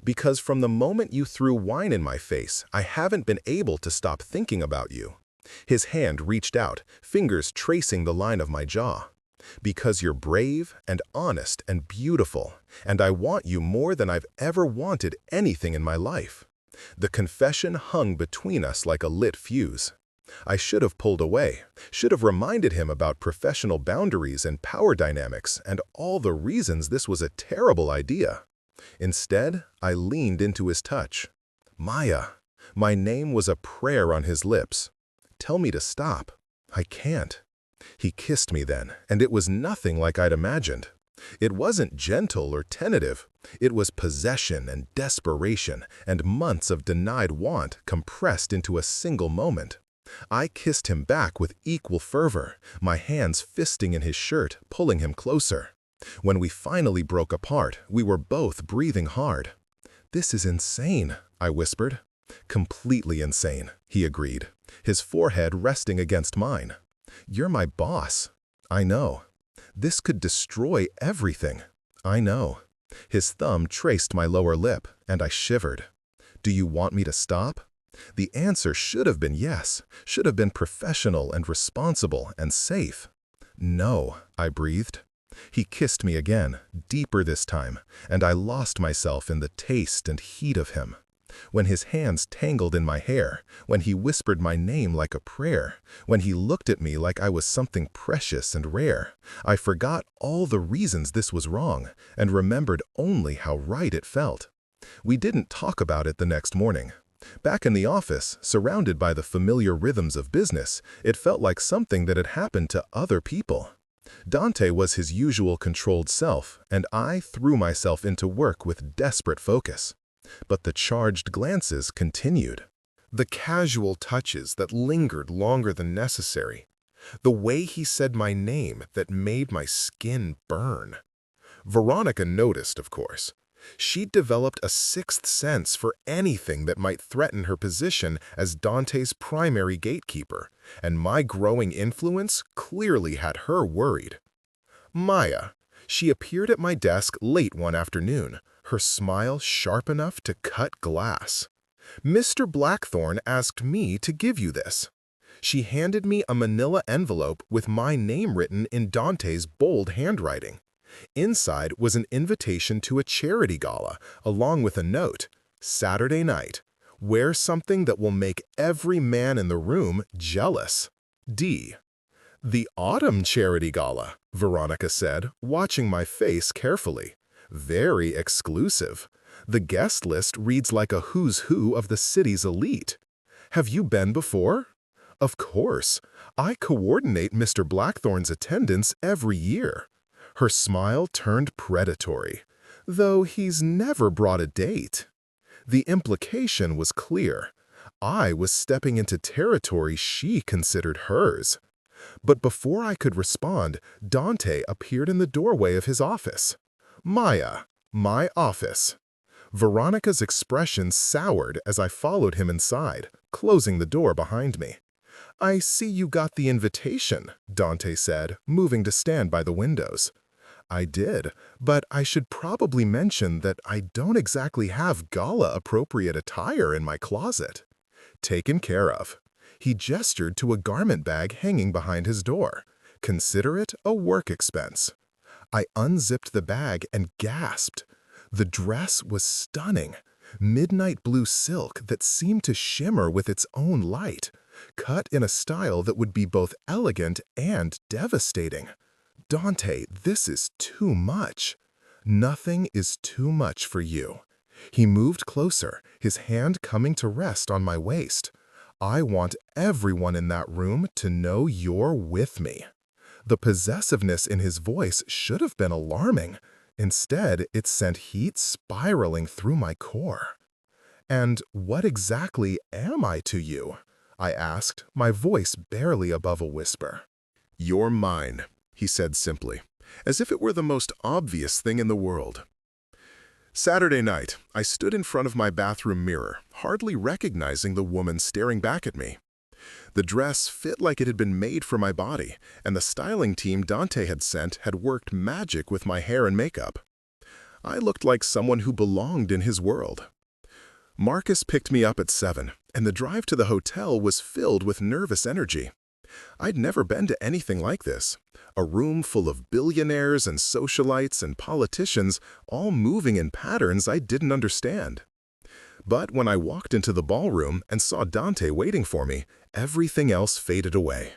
"Because from the moment you threw wine in my face, I haven't been able to stop thinking about you." His hand reached out, fingers tracing the line of my jaw. "Because you're brave and honest and beautiful, and I want you more than I've ever wanted anything in my life." The confession hung between us like a lit fuse. I should have pulled away, should have reminded him about professional boundaries and power dynamics and all the reasons this was a terrible idea. Instead, I leaned into his touch. "Maya." My name was a prayer on his lips. "Tell me to stop." "I can't." He kissed me then, and it was nothing like I'd imagined. It wasn't gentle or tentative. It was possession and desperation and months of denied want compressed into a single moment. I kissed him back with equal fervor, my hands fisting in his shirt, pulling him closer. When we finally broke apart, we were both breathing hard. "This is insane," I whispered. "Completely insane," he agreed, his forehead resting against mine. "You're my boss." "I know." "This could destroy everything." "I know." His thumb traced my lower lip, and I shivered. "Do you want me to stop?" The answer should have been yes, should have been professional and responsible and safe. "No," I breathed. He kissed me again, deeper this time, and I lost myself in the taste and heat of him. When his hands tangled in my hair, when he whispered my name like a prayer, when he looked at me like I was something precious and rare, I forgot all the reasons this was wrong and remembered only how right it felt. We didn't talk about it the next morning. Back in the office, surrounded by the familiar rhythms of business, it felt like something that had happened to other people. Dante was his usual controlled self, and I threw myself into work with desperate focus. But the charged glances continued. The casual touches that lingered longer than necessary. The way he said my name that made my skin burn. Veronica noticed, of course. She'd developed a sixth sense for anything that might threaten her position as Dante's primary gatekeeper, and my growing influence clearly had her worried. Maya. She appeared at my desk late one afternoon, her smile sharp enough to cut glass. "Mr. Blackthorne asked me to give you this." She handed me a manila envelope with my name written in Dante's bold handwriting. Inside was an invitation to a charity gala, along with a note, "Saturday night. Wear something that will make every man in the room jealous. D." "The autumn charity gala," Veronica said, watching my face carefully. Very exclusive. The guest list reads like a who's who of the city's elite. Have you been before? Of course. I coordinate Mr. Blackthorn's attendance every year. Her smile turned predatory, though he's never brought a date. The implication was clear. I was stepping into territory she considered hers. But before I could respond, Dante appeared in the doorway of his office. Maya, my office. Veronica's expression soured as I followed him inside, closing the door behind me. I see you got the invitation, Dante said, moving to stand by the windows. I did, but I should probably mention that I don't exactly have gala-appropriate attire in my closet. Taken care of. He gestured to a garment bag hanging behind his door. Consider it a work expense. I unzipped the bag and gasped. The dress was stunning. Midnight blue silk that seemed to shimmer with its own light, cut in a style that would be both elegant and devastating. Dante, this is too much. Nothing is too much for you. He moved closer, his hand coming to rest on my waist. I want everyone in that room to know you're with me. The possessiveness in his voice should have been alarming. Instead, it sent heat spiraling through my core. And what exactly am I to you? I asked, my voice barely above a whisper. You're mine, he said simply, as if it were the most obvious thing in the world. Saturday night, I stood in front of my bathroom mirror, hardly recognizing the woman staring back at me. The dress fit like it had been made for my body, and the styling team Dante had sent had worked magic with my hair and makeup. I looked like someone who belonged in his world. Marcus picked me up at 7, and the drive to the hotel was filled with nervous energy. I'd never been to anything like this. A room full of billionaires and socialites and politicians, all moving in patterns I didn't understand. But when I walked into the ballroom and saw Dante waiting for me, everything else faded away.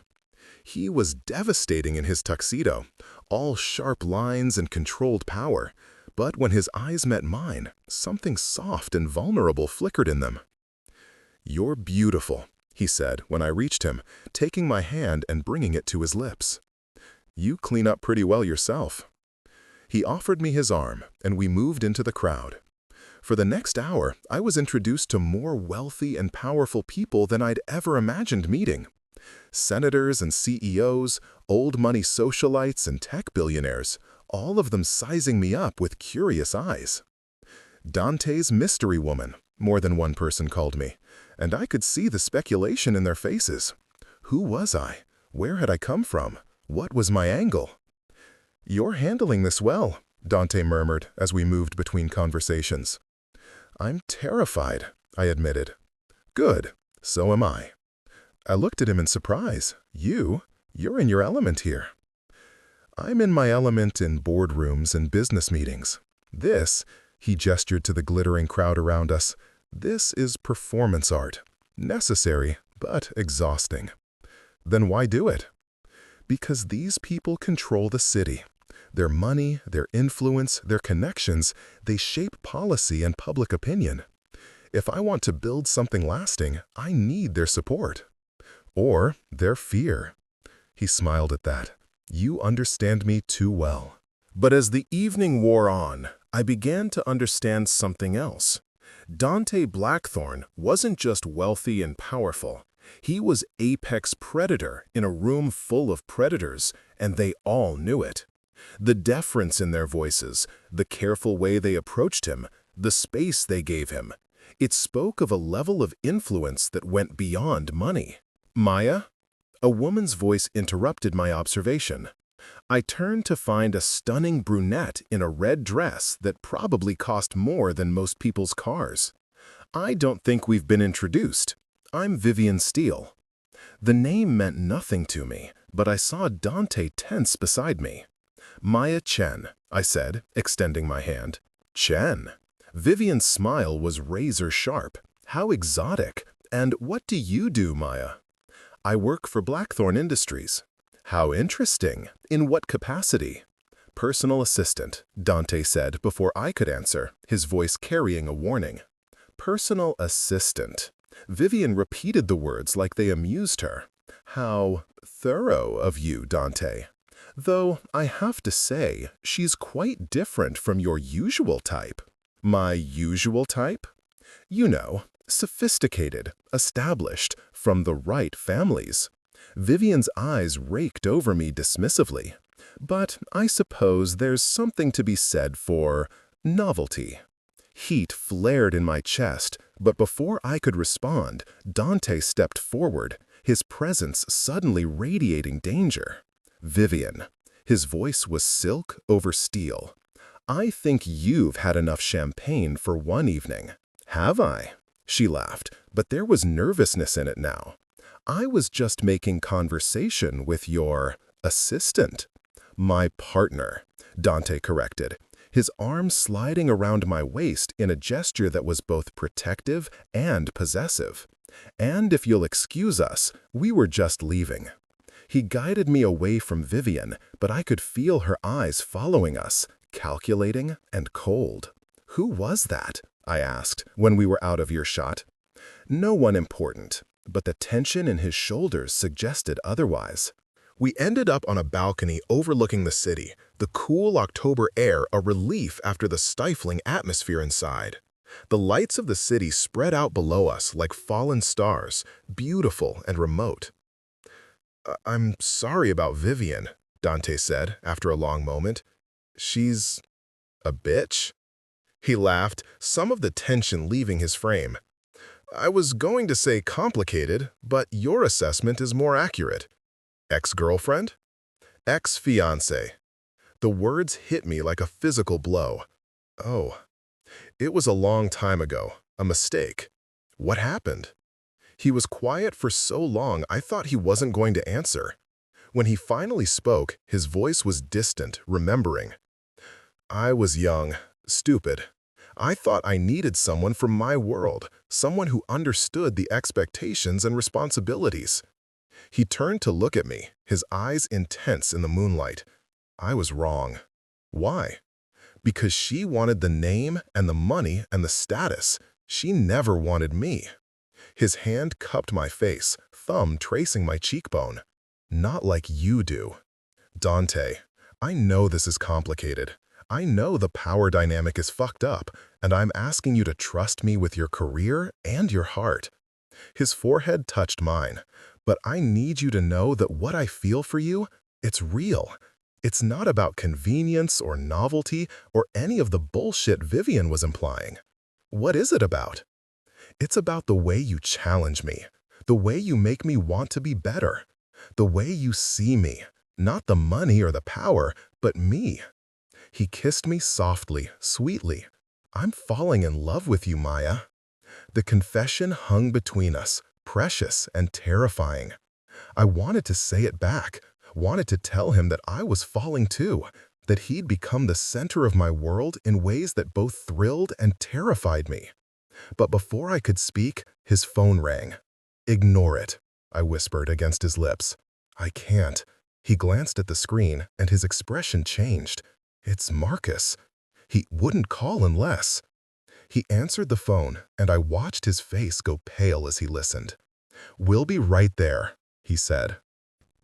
He was devastating in his tuxedo, all sharp lines and controlled power, but when his eyes met mine, something soft and vulnerable flickered in them. "You're beautiful," he said when I reached him, taking my hand and bringing it to his lips. "You clean up pretty well yourself." He offered me his arm, and we moved into the crowd. For the next hour, I was introduced to more wealthy and powerful people than I'd ever imagined meeting. Senators and CEOs, old money socialites and tech billionaires, all of them sizing me up with curious eyes. Dante's mystery woman, more than one person called me, and I could see the speculation in their faces. Who was I? Where had I come from? What was my angle? "You're handling this well," Dante murmured as we moved between conversations. "I'm terrified," I admitted. "Good, so am I." I looked at him in surprise. You're in your element here." "I'm in my element in boardrooms and business meetings. This," he gestured to the glittering crowd around us, "this is performance art. Necessary, but exhausting." "Then why do it?" "Because these people control the city. Their money, their influence, their connections, they shape policy and public opinion. If I want to build something lasting, I need their support. Or their fear." He smiled at that. "You understand me too well." But as the evening wore on, I began to understand something else. Dante Blackthorn wasn't just wealthy and powerful. He was apex predator in a room full of predators, and they all knew it. The deference in their voices, the careful way they approached him, the space they gave him, it spoke of a level of influence that went beyond money. "Maya?" A woman's voice interrupted my observation. I turned to find a stunning brunette in a red dress that probably cost more than most people's cars. "I don't think we've been introduced. I'm Vivian Steele." The name meant nothing to me, but I saw Dante tense beside me. "Maya Chen," I said, extending my hand. "Chen?" Vivian's smile was razor sharp. "How exotic. And what do you do, Maya?" "I work for Blackthorn Industries." How interesting. In what capacity? Personal assistant, Dante said before I could answer, his voice carrying a warning. Personal assistant. Vivian repeated the words like they amused her. How thorough of you, Dante. Though I have to say, she's quite different from your usual type. My usual type? You know, sophisticated, established, from the right families. Vivian's eyes raked over me dismissively. But I suppose there's something to be said for novelty. Heat flared in my chest, but before I could respond, Dante stepped forward, his presence suddenly radiating danger. Vivian. His voice was silk over steel. I think you've had enough champagne for one evening. Have I? She laughed, but there was nervousness in it now. I was just making conversation with your assistant. My partner, Dante corrected, his arm sliding around my waist in a gesture that was both protective and possessive. And if you'll excuse us, we were just leaving. He guided me away from Vivian, but I could feel her eyes following us, calculating and cold. Who was that? I asked, when we were out of earshot. No one important, but the tension in his shoulders suggested otherwise. We ended up on a balcony overlooking the city, the cool October air a relief after the stifling atmosphere inside. The lights of the city spread out below us like fallen stars, beautiful and remote. I'm sorry about Vivian, Dante said after a long moment. She's a bitch? He laughed, some of the tension leaving his frame. I was going to say complicated, but your assessment is more accurate. Ex-girlfriend? Ex-fiancé. The words hit me like a physical blow. Oh, it was a long time ago, a mistake. What happened? He was quiet for so long I thought he wasn't going to answer. When he finally spoke, his voice was distant, remembering. I was young, stupid. I thought I needed someone from my world, someone who understood the expectations and responsibilities. He turned to look at me, his eyes intense in the moonlight. I was wrong. Why? Because she wanted the name and the money and the status. She never wanted me. His hand cupped my face, thumb tracing my cheekbone. Not like you do. Dante, I know this is complicated. I know the power dynamic is fucked up, and I'm asking you to trust me with your career and your heart. His forehead touched mine, but I need you to know that what I feel for you, it's real. It's not about convenience or novelty or any of the bullshit Vivian was implying. What is it about? It's about the way you challenge me, the way you make me want to be better, the way you see me, not the money or the power, but me. He kissed me softly, sweetly. I'm falling in love with you, Maya. The confession hung between us, precious and terrifying. I wanted to say it back, wanted to tell him that I was falling too, that he'd become the center of my world in ways that both thrilled and terrified me. But before I could speak, his phone rang. Ignore it, I whispered against his lips. I can't. He glanced at the screen, and his expression changed. It's Marcus. He wouldn't call unless. He answered the phone, and I watched his face go pale as he listened. We'll be right there, he said.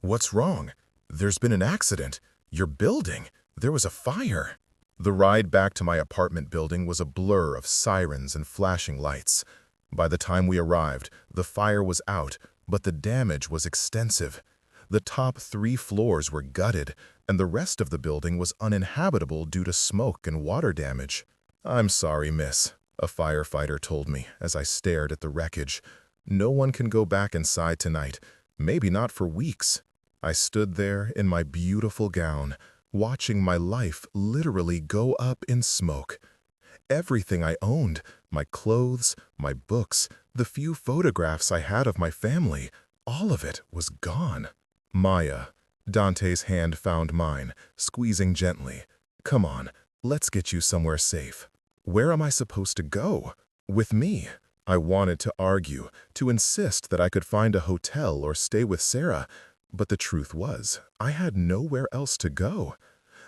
What's wrong? There's been an accident. Your building. There was a fire. The ride back to my apartment building was a blur of sirens and flashing lights. By the time we arrived, the fire was out, but the damage was extensive. The top 3 floors were gutted, and the rest of the building was uninhabitable due to smoke and water damage. I'm sorry, miss, a firefighter told me as I stared at the wreckage. No one can go back inside tonight, maybe not for weeks. I stood there in my beautiful gown, watching my life literally go up in smoke. Everything I owned, my clothes, my books, the few photographs I had of my family, all of it was gone. Maya, Dante's hand found mine, squeezing gently. Come on, let's get you somewhere safe. Where am I supposed to go? With me. I wanted to argue, to insist that I could find a hotel or stay with Sarah, But the truth was, I had nowhere else to go.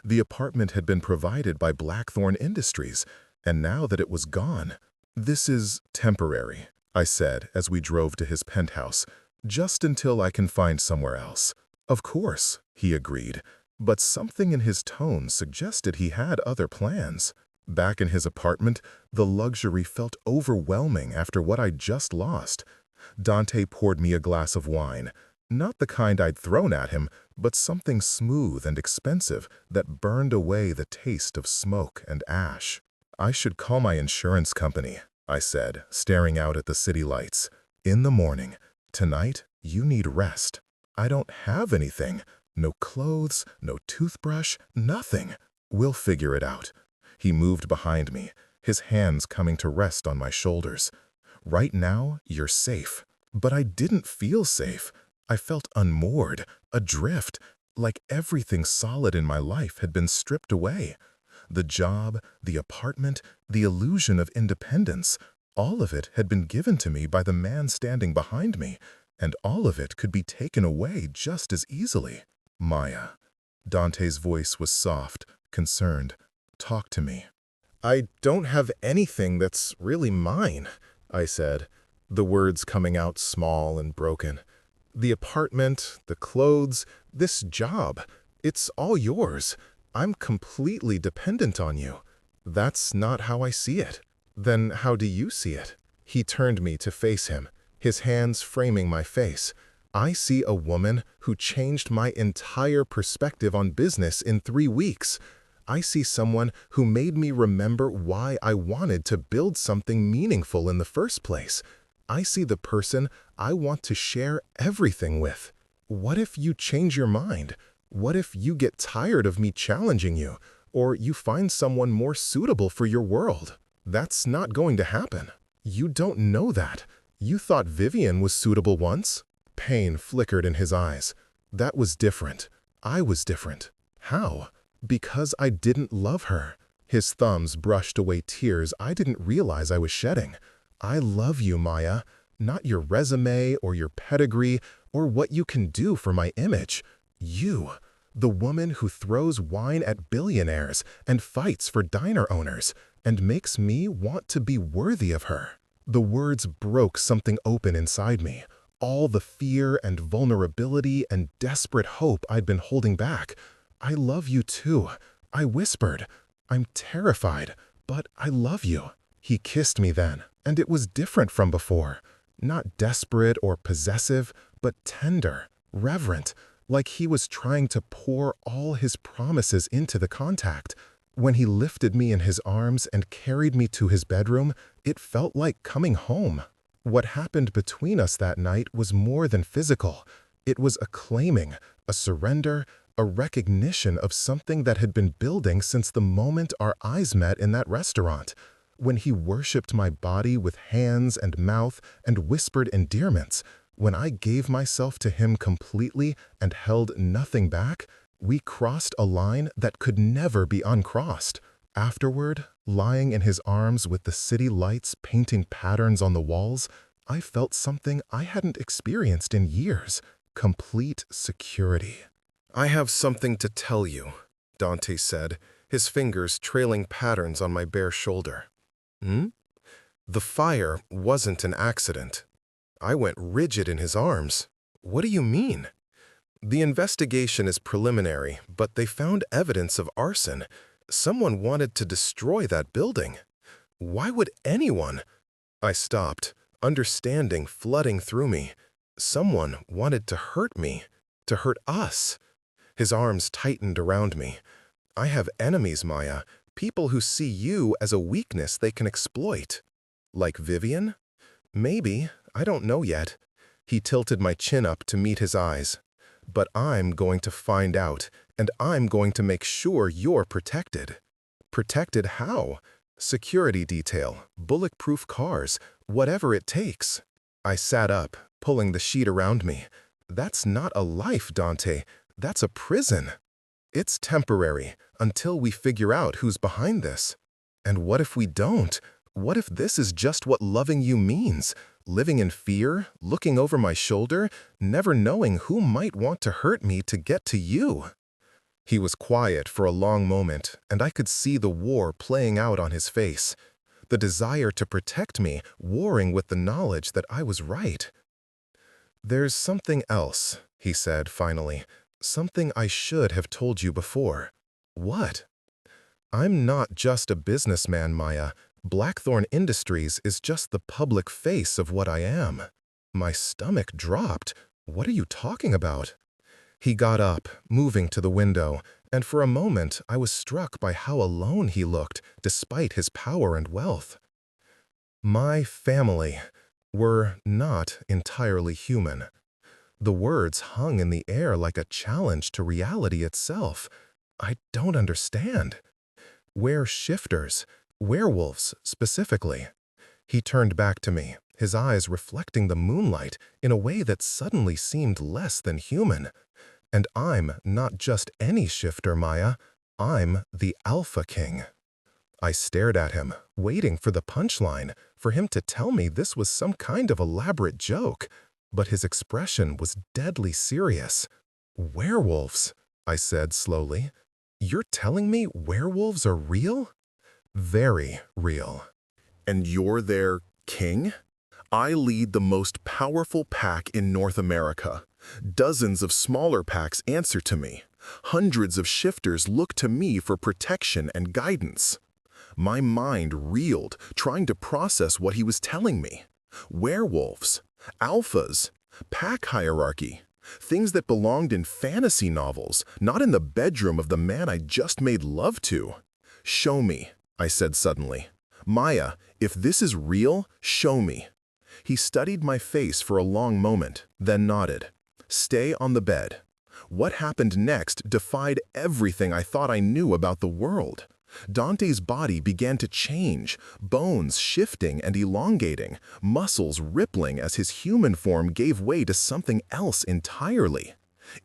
The apartment had been provided by Blackthorn Industries, and now that it was gone, "This is temporary," I said as we drove to his penthouse, "just until I can find somewhere else." "Of course," he agreed, but something in his tone suggested he had other plans. Back in his apartment, the luxury felt overwhelming after what I'd just lost. Dante poured me a glass of wine, not the kind I'd thrown at him, but something smooth and expensive that burned away the taste of smoke and ash. "I should call my insurance company," I said, staring out at the city lights. "In the morning. Tonight, you need rest." "I don't have anything. No clothes, no toothbrush, nothing." "We'll figure it out." He moved behind me, his hands coming to rest on my shoulders. "Right now, you're safe." But I didn't feel safe. I felt unmoored, adrift, like everything solid in my life had been stripped away. The job, the apartment, the illusion of independence, all of it had been given to me by the man standing behind me, and all of it could be taken away just as easily. "Maya." Dante's voice was soft, concerned. "Talk to me." "I don't have anything that's really mine," I said, the words coming out small and broken. "The apartment, the clothes, this job, it's all yours. I'm completely dependent on you." "That's not how I see it." "Then how do you see it?" He turned me to face him, his hands framing my face. "I see a woman who changed my entire perspective on business in 3 weeks. I see someone who made me remember why I wanted to build something meaningful in the first place. I see the person I want to share everything with. What if you change your mind? What if you get tired of me challenging you, or you find someone more suitable for your world? That's not going to happen. You don't know that. You thought Vivian was suitable once." Pain flickered in his eyes. "That was different. I was different." "How?" "Because I didn't love her." His thumbs brushed away tears I didn't realize I was shedding. "I love you, Maya, not your resume or your pedigree or what you can do for my image. You, the woman who throws wine at billionaires and fights for diner owners and makes me want to be worthy of her." The words broke something open inside me, all the fear and vulnerability and desperate hope I'd been holding back. "I love you too," I whispered. "I'm terrified, but I love you." He kissed me then, and it was different from before. Not desperate or possessive, but tender, reverent, like he was trying to pour all his promises into the contact. When he lifted me in his arms and carried me to his bedroom, it felt like coming home. What happened between us that night was more than physical. It was a claiming, a surrender, a recognition of something that had been building since the moment our eyes met in that restaurant. When he worshipped my body with hands and mouth and whispered endearments, when I gave myself to him completely and held nothing back, we crossed a line that could never be uncrossed. Afterward, lying in his arms with the city lights painting patterns on the walls, I felt something I hadn't experienced in years: complete security. "I have something to tell you," Dante said, his fingers trailing patterns on my bare shoulder. "Hmm?" "The fire wasn't an accident." I went rigid in his arms. "What do you mean?" "The investigation is preliminary, but they found evidence of arson. Someone wanted to destroy that building." "Why would anyone?" I stopped, understanding flooding through me. "Someone wanted to hurt me, to hurt us." His arms tightened around me. "I have enemies, Maya, people who see you as a weakness they can exploit." "Like Vivian?" "Maybe, I don't know yet." He tilted my chin up to meet his eyes. "But I'm going to find out, and I'm going to make sure you're protected." "Protected how?" "Security detail, bulletproof cars, whatever it takes." I sat up, pulling the sheet around me. "That's not a life, Dante. That's a prison." "It's temporary, until we figure out who's behind this." "And what if we don't? What if this is just what loving you means? living in fear, looking over my shoulder, never knowing who might want to hurt me to get to you." He was quiet for a long moment, and I could see the war playing out on his face, the desire to protect me warring with the knowledge that I was right. "There's something else," he said finally, "something I should have told you before." "What?" "I'm not just a businessman, Maya. Blackthorn Industries is just the public face of what I am." My stomach dropped. "What are you talking about?" He got up, moving to the window, and for a moment I was struck by how alone he looked, despite his power and wealth. "My family were not entirely human." The words hung in the air like a challenge to reality itself. "I don't understand." "We're shifters, werewolves specifically." He turned back to me, his eyes reflecting the moonlight in a way that suddenly seemed less than human. "And I'm not just any shifter, Maya. I'm the Alpha King." I stared at him, waiting for the punchline, for him to tell me this was some kind of elaborate joke, but his expression was deadly serious. "Werewolves," I said slowly. "You're telling me werewolves are real?" "Very real." "And you're their king?" "I lead the most powerful pack in North America. Dozens of smaller packs answer to me. Hundreds of shifters look to me for protection and guidance." My mind reeled, trying to process what he was telling me. Werewolves, alphas, pack hierarchy, things that belonged in fantasy novels, not in the bedroom of the man I just made love to. "Show me," I said suddenly. "Maya, if this is real, show me." He studied my face for a long moment, then nodded. "Stay on the bed." What happened next defied everything I thought I knew about the world. Dante's body began to change, bones shifting and elongating, muscles rippling as his human form gave way to something else entirely.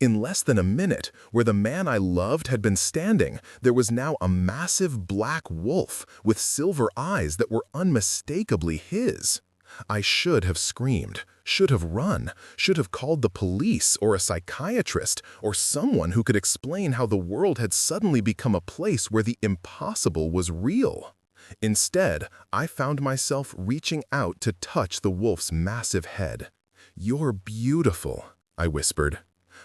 In less than a minute, where the man I loved had been standing, there was now a massive black wolf with silver eyes that were unmistakably his. I should have screamed, should have run, should have called the police or a psychiatrist or someone who could explain how the world had suddenly become a place where the impossible was real. Instead, I found myself reaching out to touch the wolf's massive head. "You're beautiful," I whispered.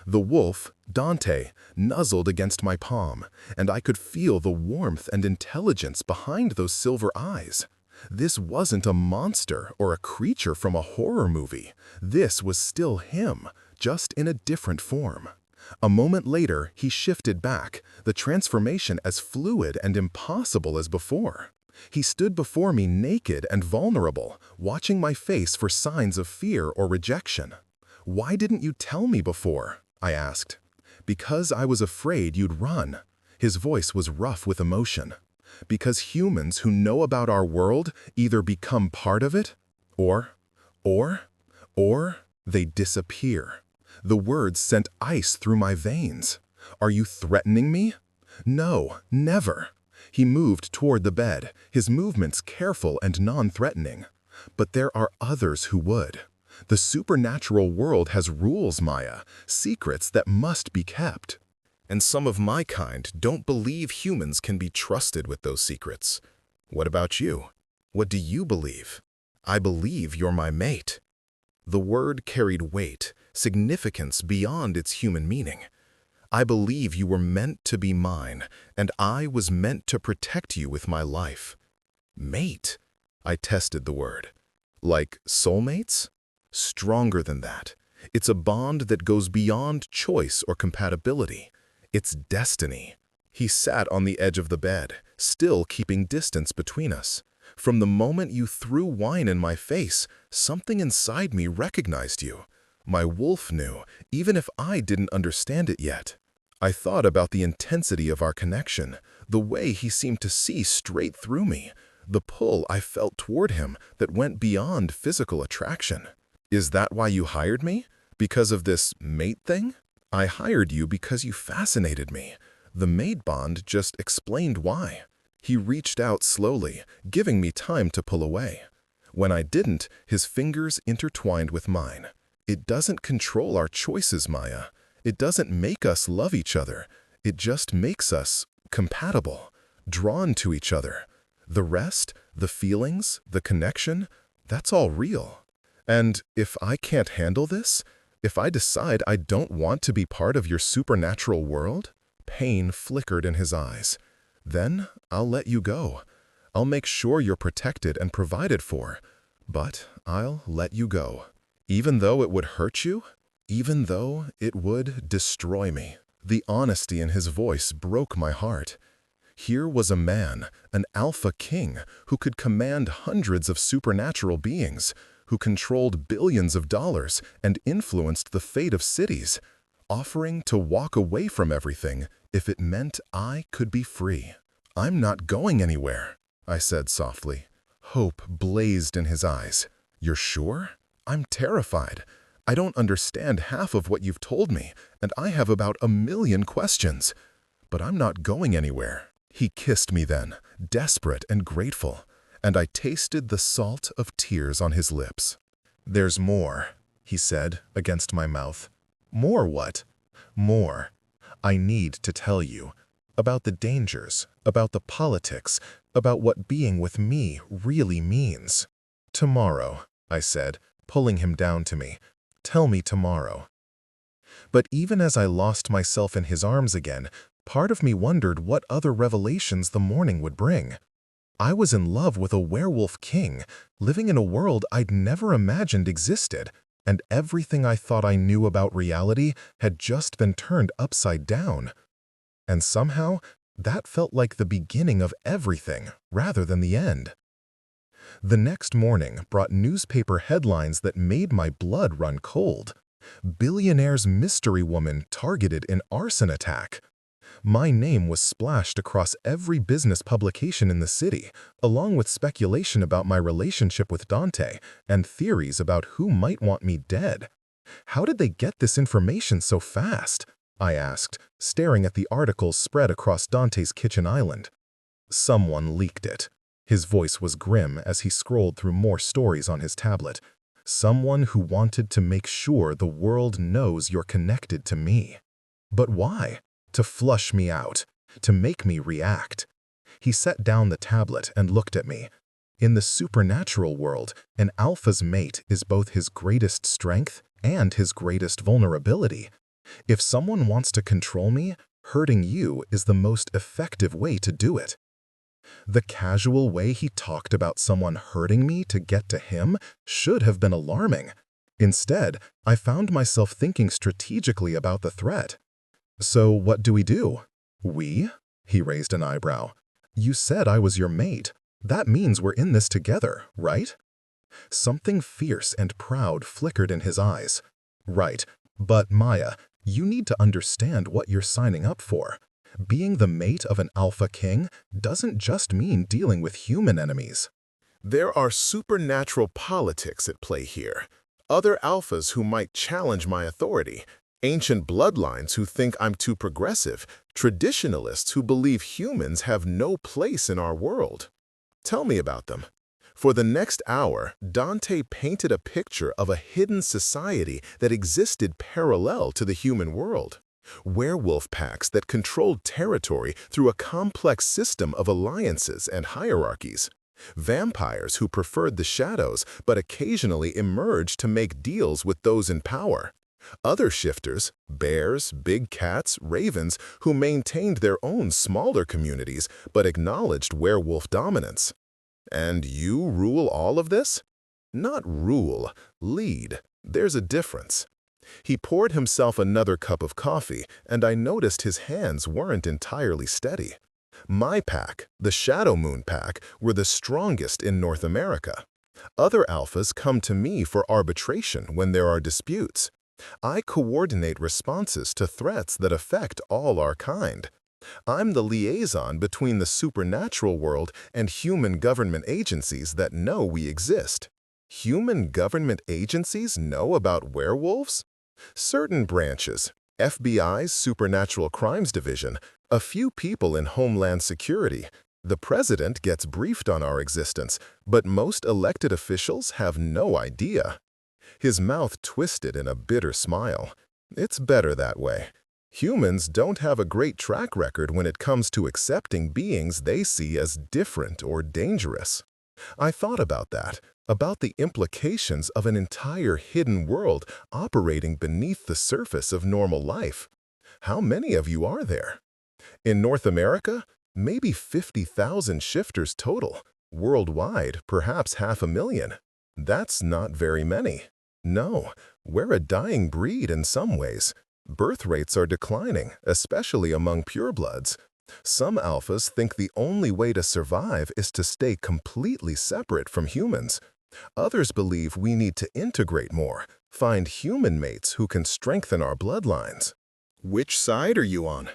The wolf, Dante, nuzzled against my palm, and I could feel the warmth and intelligence behind those silver eyes. This wasn't a monster or a creature from a horror movie. This was still him, just in a different form. A moment later, he shifted back, the transformation as fluid and impossible as before. He stood before me naked and vulnerable, watching my face for signs of fear or rejection. "Why didn't you tell me before?" I asked. "Because I was afraid you'd run." His voice was rough with emotion. "Because humans who know about our world either become part of it, or they disappear." The words sent ice through my veins. "Are you threatening me?" "No, never." He moved toward the bed, his movements careful and non-threatening. "But there are others who would. The supernatural world has rules, Maya, secrets that must be kept. And some of my kind don't believe humans can be trusted with those secrets. What about you? What do you believe?" "I believe you're my mate." The word carried weight, significance beyond its human meaning. "I believe you were meant to be mine, and I was meant to protect you with my life." "Mate?" I tested the word. "Like soulmates?" "Stronger than that. It's a bond that goes beyond choice or compatibility. It's destiny." He sat on the edge of the bed, still keeping distance between us. "From the moment you threw wine in my face, something inside me recognized you. My wolf knew, even if I didn't understand it yet. I thought about the intensity of our connection, the way he seemed to see straight through me, the pull I felt toward him that went beyond physical attraction. Is that why you hired me? Because of this mate thing?" "I hired you because you fascinated me. The mate bond just explained why." He reached out slowly, giving me time to pull away. When I didn't, his fingers intertwined with mine. It doesn't control our choices, Maya. It doesn't make us love each other. It just makes us compatible, drawn to each other. The rest, the feelings, the connection, that's all real. And if I can't handle this, if I decide I don't want to be part of your supernatural world, pain flickered in his eyes. Then I'll let you go. I'll make sure you're protected and provided for. But I'll let you go. Even though it would hurt you, even though it would destroy me. The honesty in his voice broke my heart. Here was a man, an alpha king, who could command hundreds of supernatural beings, who controlled billions of dollars and influenced the fate of cities, offering to walk away from everything if it meant I could be free. "I'm not going anywhere," I said softly. Hope blazed in his eyes. "You're sure? I'm terrified. I don't understand half of what you've told me, and I have about 1,000,000 questions. But I'm not going anywhere." He kissed me then, desperate and grateful, and I tasted the salt of tears on his lips. "There's more," he said against my mouth. "More what?" "More. I need to tell you. About the dangers, about the politics, about what being with me really means." "Tomorrow," I said, pulling him down to me. "Tell me tomorrow." But even as I lost myself in his arms again, part of me wondered what other revelations the morning would bring. I was in love with a werewolf king, living in a world I'd never imagined existed, and everything I thought I knew about reality had just been turned upside down. And somehow, that felt like the beginning of everything rather than the end. The next morning brought newspaper headlines that made my blood run cold. "Billionaire's mystery woman targeted in arson attack." My name was splashed across every business publication in the city, along with speculation about my relationship with Dante and theories about who might want me dead. "How did they get this information so fast?" I asked, staring at the articles spread across Dante's kitchen island. "Someone leaked it." His voice was grim as he scrolled through more stories on his tablet. "Someone who wanted to make sure the world knows you're connected to me." "But why?" "To flush me out, to make me react." He set down the tablet and looked at me. "In the supernatural world, an alpha's mate is both his greatest strength and his greatest vulnerability. If someone wants to control me, hurting you is the most effective way to do it." The casual way he talked about someone hurting me to get to him should have been alarming. Instead, I found myself thinking strategically about the threat. "So what do we do?" "We?" He raised an eyebrow. "You said I was your mate. That means we're in this together, right?" Something fierce and proud flickered in his eyes. "Right, but Maya, you need to understand what you're signing up for. Being the mate of an alpha king doesn't just mean dealing with human enemies." There are supernatural politics at play here. Other alphas who might challenge my authority. Ancient bloodlines who think I'm too progressive. Traditionalists who believe humans have no place in our world. Tell me about them. For the next hour, Dante painted a picture of a hidden society that existed parallel to the human world. Werewolf packs that controlled territory through a complex system of alliances and hierarchies. Vampires who preferred the shadows but occasionally emerged to make deals with those in power. Other shifters, bears, big cats, ravens, who maintained their own smaller communities but acknowledged werewolf dominance. And you rule all of this? Not rule, lead. There's a difference. He poured himself another cup of coffee, and I noticed his hands weren't entirely steady. My pack, the Shadow Moon pack, were the strongest in North America. Other alphas come to me for arbitration when there are disputes. I coordinate responses to threats that affect all our kind. I'm the liaison between the supernatural world and human government agencies that know we exist. Human government agencies know about werewolves? Certain branches, FBI's Supernatural Crimes Division, a few people in Homeland Security, The president gets briefed on our existence, but most elected officials have no idea. His mouth twisted in a bitter smile. It's better that way. Humans don't have a great track record when it comes to accepting beings they see as different or dangerous. I thought about that, about the implications of an entire hidden world operating beneath the surface of normal life. How many of you are there? In North America, maybe 50,000 shifters total. Worldwide, perhaps 500,000. That's not very many. No, we're a dying breed in some ways. Birth rates are declining, especially among purebloods. Some alphas think the only way to survive is to stay completely separate from humans. Others believe we need to integrate more, find human mates who can strengthen our bloodlines. Which side are you on?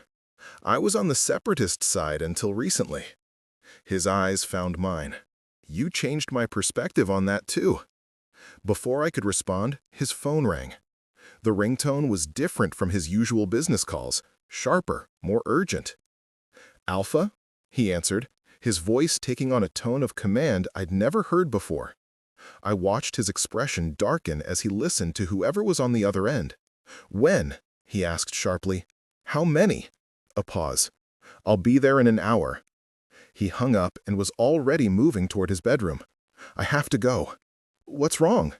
I was on the separatist side until recently. His eyes found mine. You changed my perspective on that too. Before I could respond, his phone rang. The ringtone was different from his usual business calls, sharper, more urgent. Alpha? He answered, his voice taking on a tone of command I'd never heard before. I watched his expression darken as he listened to whoever was on the other end. When? He asked sharply. How many? A pause. I'll be there in an hour. He hung up and was already moving toward his bedroom. I have to go. What's wrong?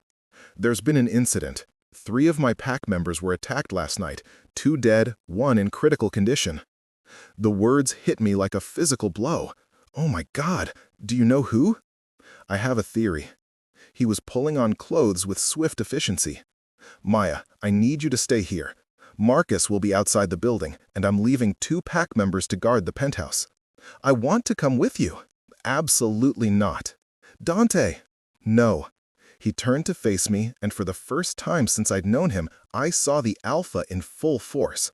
There's been an incident. 3 of my pack members were attacked last night, 2 dead, 1 in critical condition. The words hit me like a physical blow. Oh my God, do you know who? I have a theory. He was pulling on clothes with swift efficiency. Maya, I need you to stay here. Marcus will be outside the building, and I'm leaving 2 pack members to guard the penthouse. I want to come with you. Absolutely not. Dante. No. He turned to face me, and for the first time since I'd known him, I saw the alpha in full force.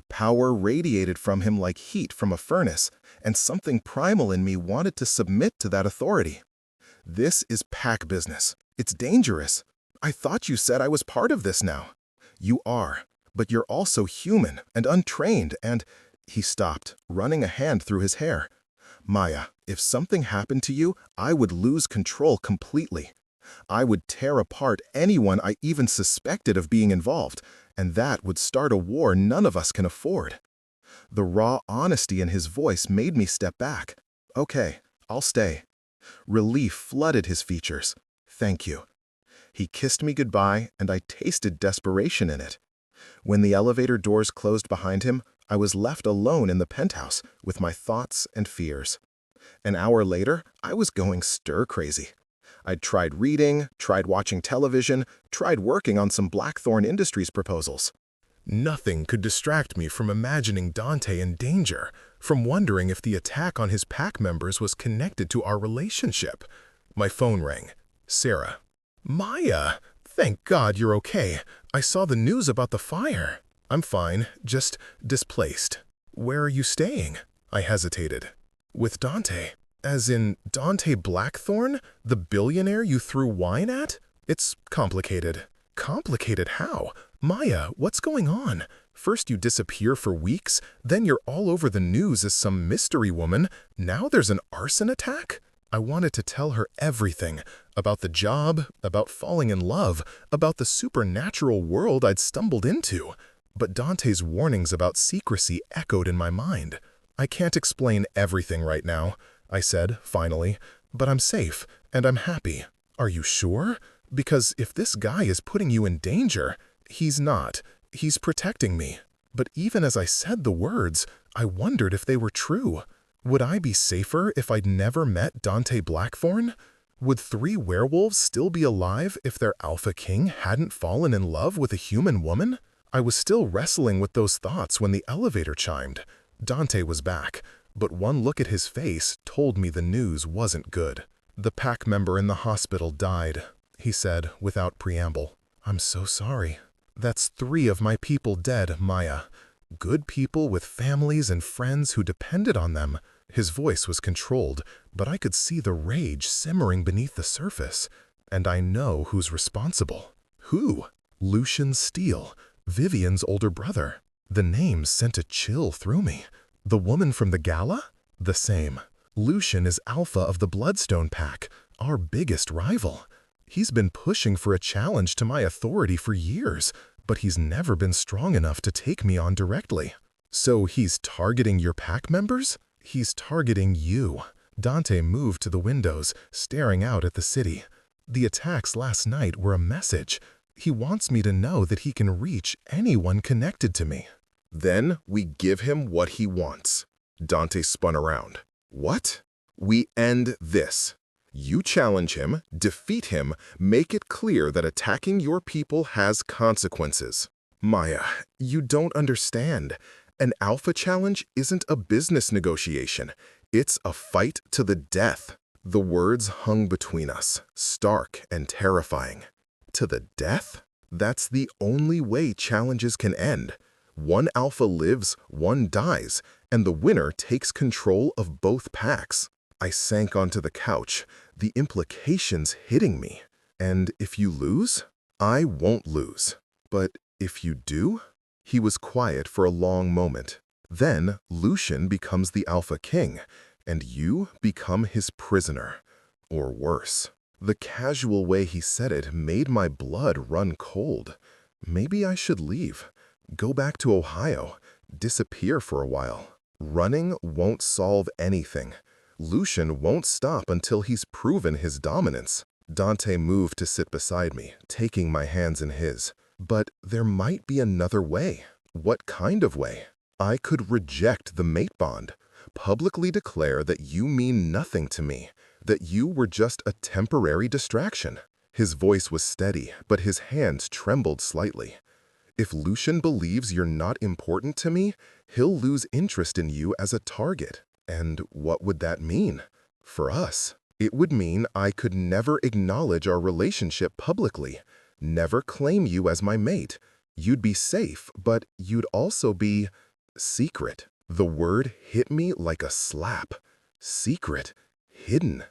Power radiated from him like heat from a furnace, and something primal in me wanted to submit to that authority. This is pack business. It's dangerous. I thought you said I was part of this now. You are, but you're also human and untrained and— He stopped, running a hand through his hair. Maya, if something happened to you, I would lose control completely. I would tear apart anyone I even suspected of being involved, and that would start a war none of us can afford. The raw honesty in his voice made me step back. Okay, I'll stay. Relief flooded his features. Thank you. He kissed me goodbye, and I tasted desperation in it. When the elevator doors closed behind him, I was left alone in the penthouse with my thoughts and fears. An hour later, I was going stir-crazy. I'd tried reading, tried watching television, tried working on some Blackthorn Industries proposals. Nothing could distract me from imagining Dante in danger, from wondering if the attack on his pack members was connected to our relationship. My phone rang. Sarah. Maya, thank God you're okay. I saw the news about the fire. I'm fine, just displaced. Where are you staying? I hesitated. With Dante. As in Dante Blackthorn, the billionaire you threw wine at? It's complicated. Complicated how? Maya, what's going on? First you disappear for weeks, then you're all over the news as some mystery woman. Now there's an arson attack? I wanted to tell her everything. About the job, about falling in love, about the supernatural world I'd stumbled into. But Dante's warnings about secrecy echoed in my mind. I can't explain everything right now, I said, finally, but I'm safe, and I'm happy. Are you sure? Because if this guy is putting you in danger, he's not. He's protecting me. But even as I said the words, I wondered if they were true. Would I be safer if I'd never met Dante Blackthorn? Would 3 werewolves still be alive if their alpha king hadn't fallen in love with a human woman? I was still wrestling with those thoughts when the elevator chimed. Dante was back, but one look at his face told me the news wasn't good. The pack member in the hospital died, he said without preamble. I'm so sorry. That's 3 of my people dead, Maya. Good people with families and friends who depended on them. His voice was controlled, but I could see the rage simmering beneath the surface. And I know who's responsible. Who? Lucian Steele, Vivian's older brother. The name sent a chill through me. The woman from the gala? The same. Lucian is Alpha of the Bloodstone Pack, our biggest rival. He's been pushing for a challenge to my authority for years, but he's never been strong enough to take me on directly. So he's targeting your pack members? He's targeting you. Dante moved to the windows, staring out at the city. The attacks last night were a message. He wants me to know that he can reach anyone connected to me. Then we give him what he wants. Dante spun around. What? We end this. You challenge him, defeat him, make it clear that attacking your people has consequences. Maya, you don't understand. An Alpha challenge isn't a business negotiation. It's a fight to the death. The words hung between us, stark and terrifying. To the death? That's the only way challenges can end. One Alpha lives, one dies, and the winner takes control of both packs. I sank onto the couch, the implications hitting me. And if you lose? I won't lose. But if you do? He was quiet for a long moment. Then Lucian becomes the Alpha King, and you become his prisoner. Or worse. The casual way he said it made my blood run cold. Maybe I should leave. Go back to Ohio. Disappear for a while. Running won't solve anything. Lucian won't stop until he's proven his dominance. Dante moved to sit beside me, taking my hands in his. But there might be another way. What kind of way? I could reject the mate bond, publicly declare that you mean nothing to me, that you were just a temporary distraction. His voice was steady, but his hands trembled slightly. If Lucian believes you're not important to me, he'll lose interest in you as a target. And what would that mean? For us, it would mean I could never acknowledge our relationship publicly, never claim you as my mate. You'd be safe, but you'd also be secret. The word hit me like a slap. Secret. Hidden.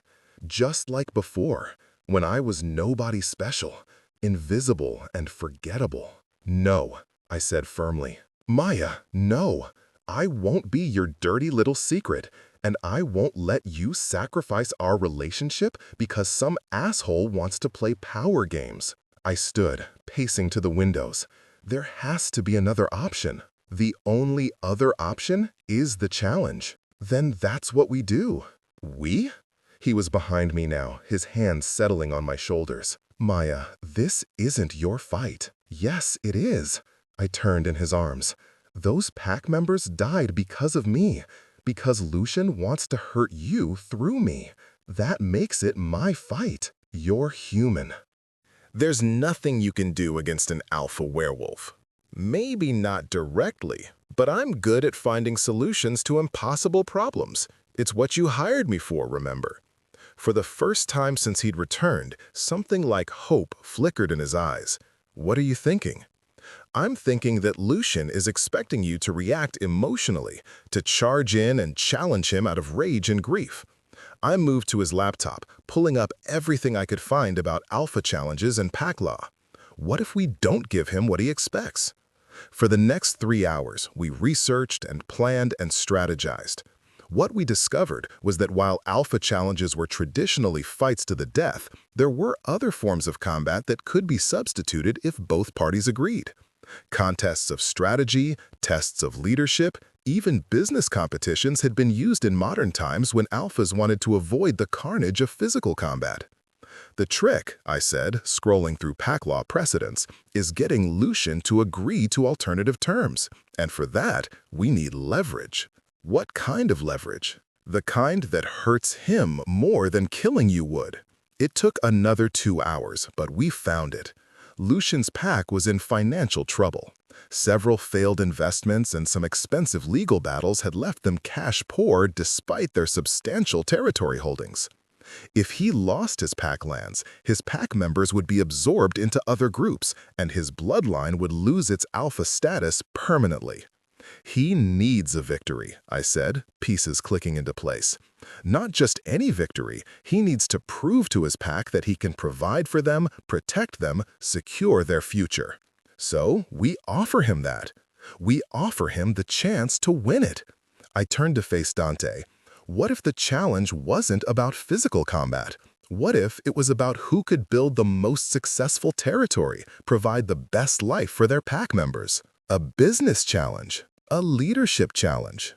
Just like before, when I was nobody special, invisible and forgettable. No, I said firmly. Maya, no. I won't be your dirty little secret, and I won't let you sacrifice our relationship because some asshole wants to play power games. I stood, pacing to the windows. There has to be another option. The only other option is the challenge. Then that's what we do. We? He was behind me now, his hands settling on my shoulders. Maya, this isn't your fight. Yes, it is. I turned in his arms. Those pack members died because of me, because Lucian wants to hurt you through me. That makes it my fight. You're human. There's nothing you can do against an alpha werewolf. Maybe not directly, but I'm good at finding solutions to impossible problems. It's what you hired me for, remember? For the first time since he'd returned, something like hope flickered in his eyes. What are you thinking? I'm thinking that Lucian is expecting you to react emotionally, to charge in and challenge him out of rage and grief. I moved to his laptop, pulling up everything I could find about alpha challenges and pack law. What if we don't give him what he expects? For the next 3 hours, we researched and planned and strategized. What we discovered was that while alpha challenges were traditionally fights to the death, there were other forms of combat that could be substituted if both parties agreed. Contests of strategy, tests of leadership, even business competitions had been used in modern times when alphas wanted to avoid the carnage of physical combat. The trick, I said, scrolling through pack law precedents, is getting Lucian to agree to alternative terms. And for that, we need leverage. What kind of leverage? The kind that hurts him more than killing you would. It took another 2 hours, but we found it. Lucian's pack was in financial trouble. Several failed investments and some expensive legal battles had left them cash poor despite their substantial territory holdings. If he lost his pack lands, his pack members would be absorbed into other groups, and his bloodline would lose its alpha status permanently. He needs a victory, I said, pieces clicking into place. Not just any victory, he needs to prove to his pack that he can provide for them, protect them, secure their future. So we offer him that. We offer him the chance to win it. I turned to face Dante. What if the challenge wasn't about physical combat? What if it was about who could build the most successful territory, provide the best life for their pack members? A business challenge, a leadership challenge.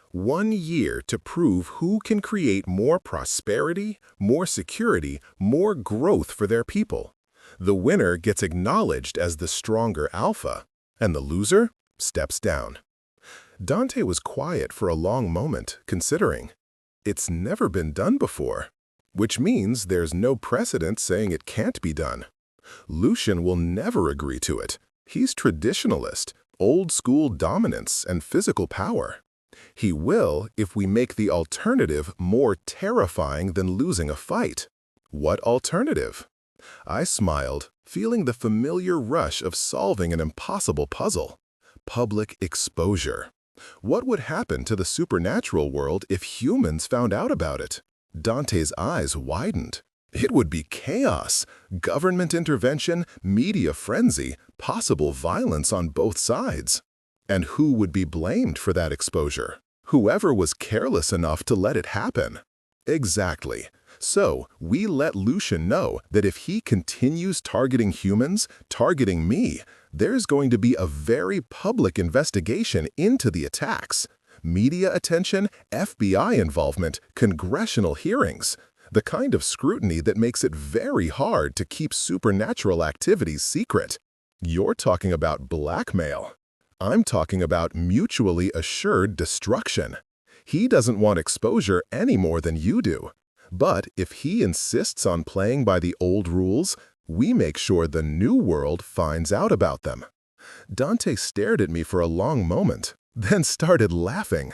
1 year to prove who can create more prosperity, more security, more growth for their people. The winner gets acknowledged as the stronger alpha, and the loser steps down. Dante was quiet for a long moment, considering. It's never been done before, which means there's no precedent saying it can't be done. Lucian will never agree to it. He's traditionalist, old-school dominance and physical power. He will if we make the alternative more terrifying than losing a fight. What alternative? I smiled, feeling the familiar rush of solving an impossible puzzle. Public exposure. What would happen to the supernatural world if humans found out about it? Dante's eyes widened. It would be chaos, government intervention, media frenzy, possible violence on both sides. And who would be blamed for that exposure? Whoever was careless enough to let it happen. Exactly. So, we let Lucian know that if he continues targeting humans, targeting me, there's going to be a very public investigation into the attacks. Media attention, FBI involvement, congressional hearings. The kind of scrutiny that makes it very hard to keep supernatural activities secret. You're talking about blackmail. I'm talking about mutually assured destruction. He doesn't want exposure any more than you do. But if he insists on playing by the old rules, we make sure the new world finds out about them. Dante stared at me for a long moment, then started laughing.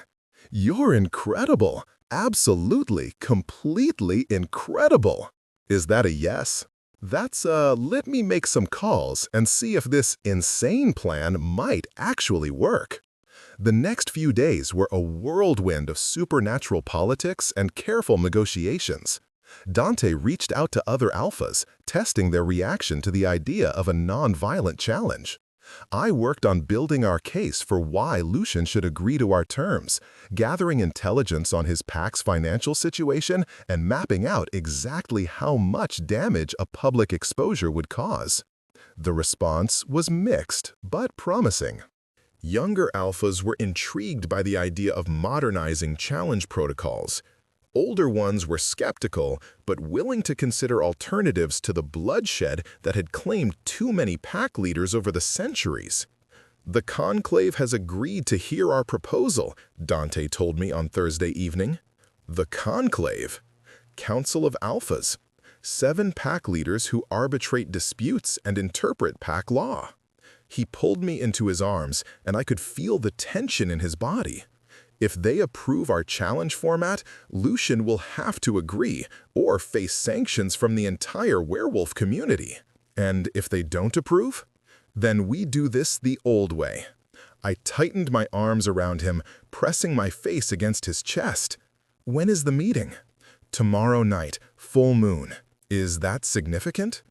You're incredible. Absolutely, completely incredible. Is that a yes? That's let me make some calls and see if this insane plan might actually work. The next few days were a whirlwind of supernatural politics and careful negotiations. Dante reached out to other alphas, testing their reaction to the idea of a non-violent challenge. I worked on building our case for why Lucian should agree to our terms, gathering intelligence on his pack's financial situation and mapping out exactly how much damage a public exposure would cause. The response was mixed, but promising. Younger alphas were intrigued by the idea of modernizing challenge protocols. Older ones were skeptical, but willing to consider alternatives to the bloodshed that had claimed too many pack leaders over the centuries. The Conclave has agreed to hear our proposal, Dante told me on Thursday evening. The Conclave? Council of Alphas. 7 pack leaders who arbitrate disputes and interpret pack law. He pulled me into his arms, and I could feel the tension in his body. If they approve our challenge format, Lucian will have to agree or face sanctions from the entire werewolf community. And if they don't approve, then we do this the old way. I tightened my arms around him, pressing my face against his chest. When is the meeting? Tomorrow night, full moon. Is that significant?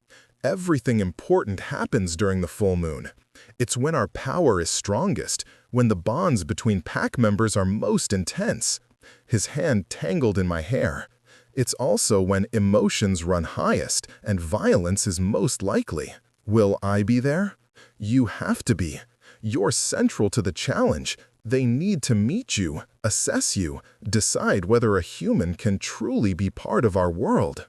Everything important happens during the full moon. It's when our power is strongest, when the bonds between pack members are most intense. His hand tangled in my hair. It's also when emotions run highest and violence is most likely. Will I be there? You have to be. You're central to the challenge. They need to meet you, assess you, decide whether a human can truly be part of our world.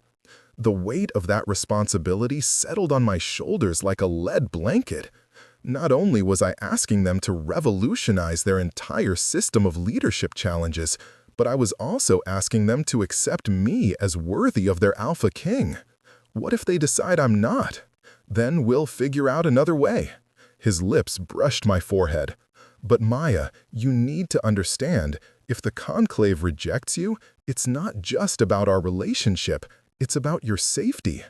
The weight of that responsibility settled on my shoulders like a lead blanket. Not only was I asking them to revolutionize their entire system of leadership challenges, but I was also asking them to accept me as worthy of their Alpha King. What if they decide I'm not? Then we'll figure out another way. His lips brushed my forehead. But Maya, you need to understand, if the Conclave rejects you, it's not just about our relationship, it's about your safety.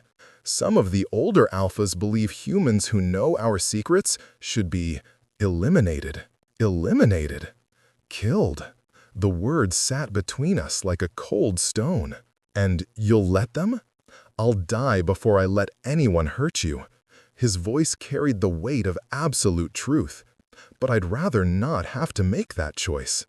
Some of the older alphas believe humans who know our secrets should be eliminated. Eliminated. Killed. The words sat between us like a cold stone. And you'll let them? I'll die before I let anyone hurt you. His voice carried the weight of absolute truth. But I'd rather not have to make that choice.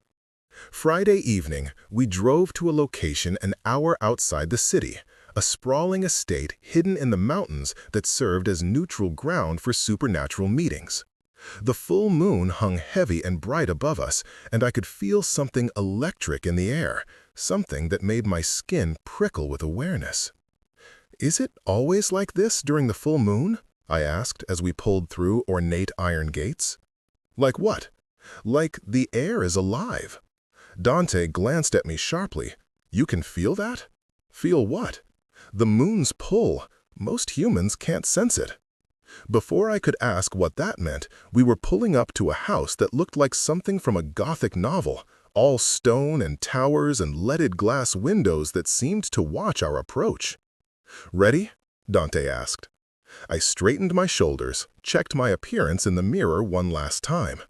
Friday evening, we drove to a location an hour outside the city, a sprawling estate hidden in the mountains that served as neutral ground for supernatural meetings. The full moon hung heavy and bright above us, and I could feel something electric in the air, something that made my skin prickle with awareness. "Is it always like this during the full moon?" I asked as we pulled through ornate iron gates. "Like what?" "Like the air is alive." Dante glanced at me sharply. "You can feel that?" "Feel what?" "The moon's pull. Most humans can't sense it." Before I could ask what that meant, we were pulling up to a house that looked like something from a Gothic novel, all stone and towers and leaded glass windows that seemed to watch our approach. "Ready?" Dante asked. I straightened my shoulders, checked my appearance in the mirror one last time.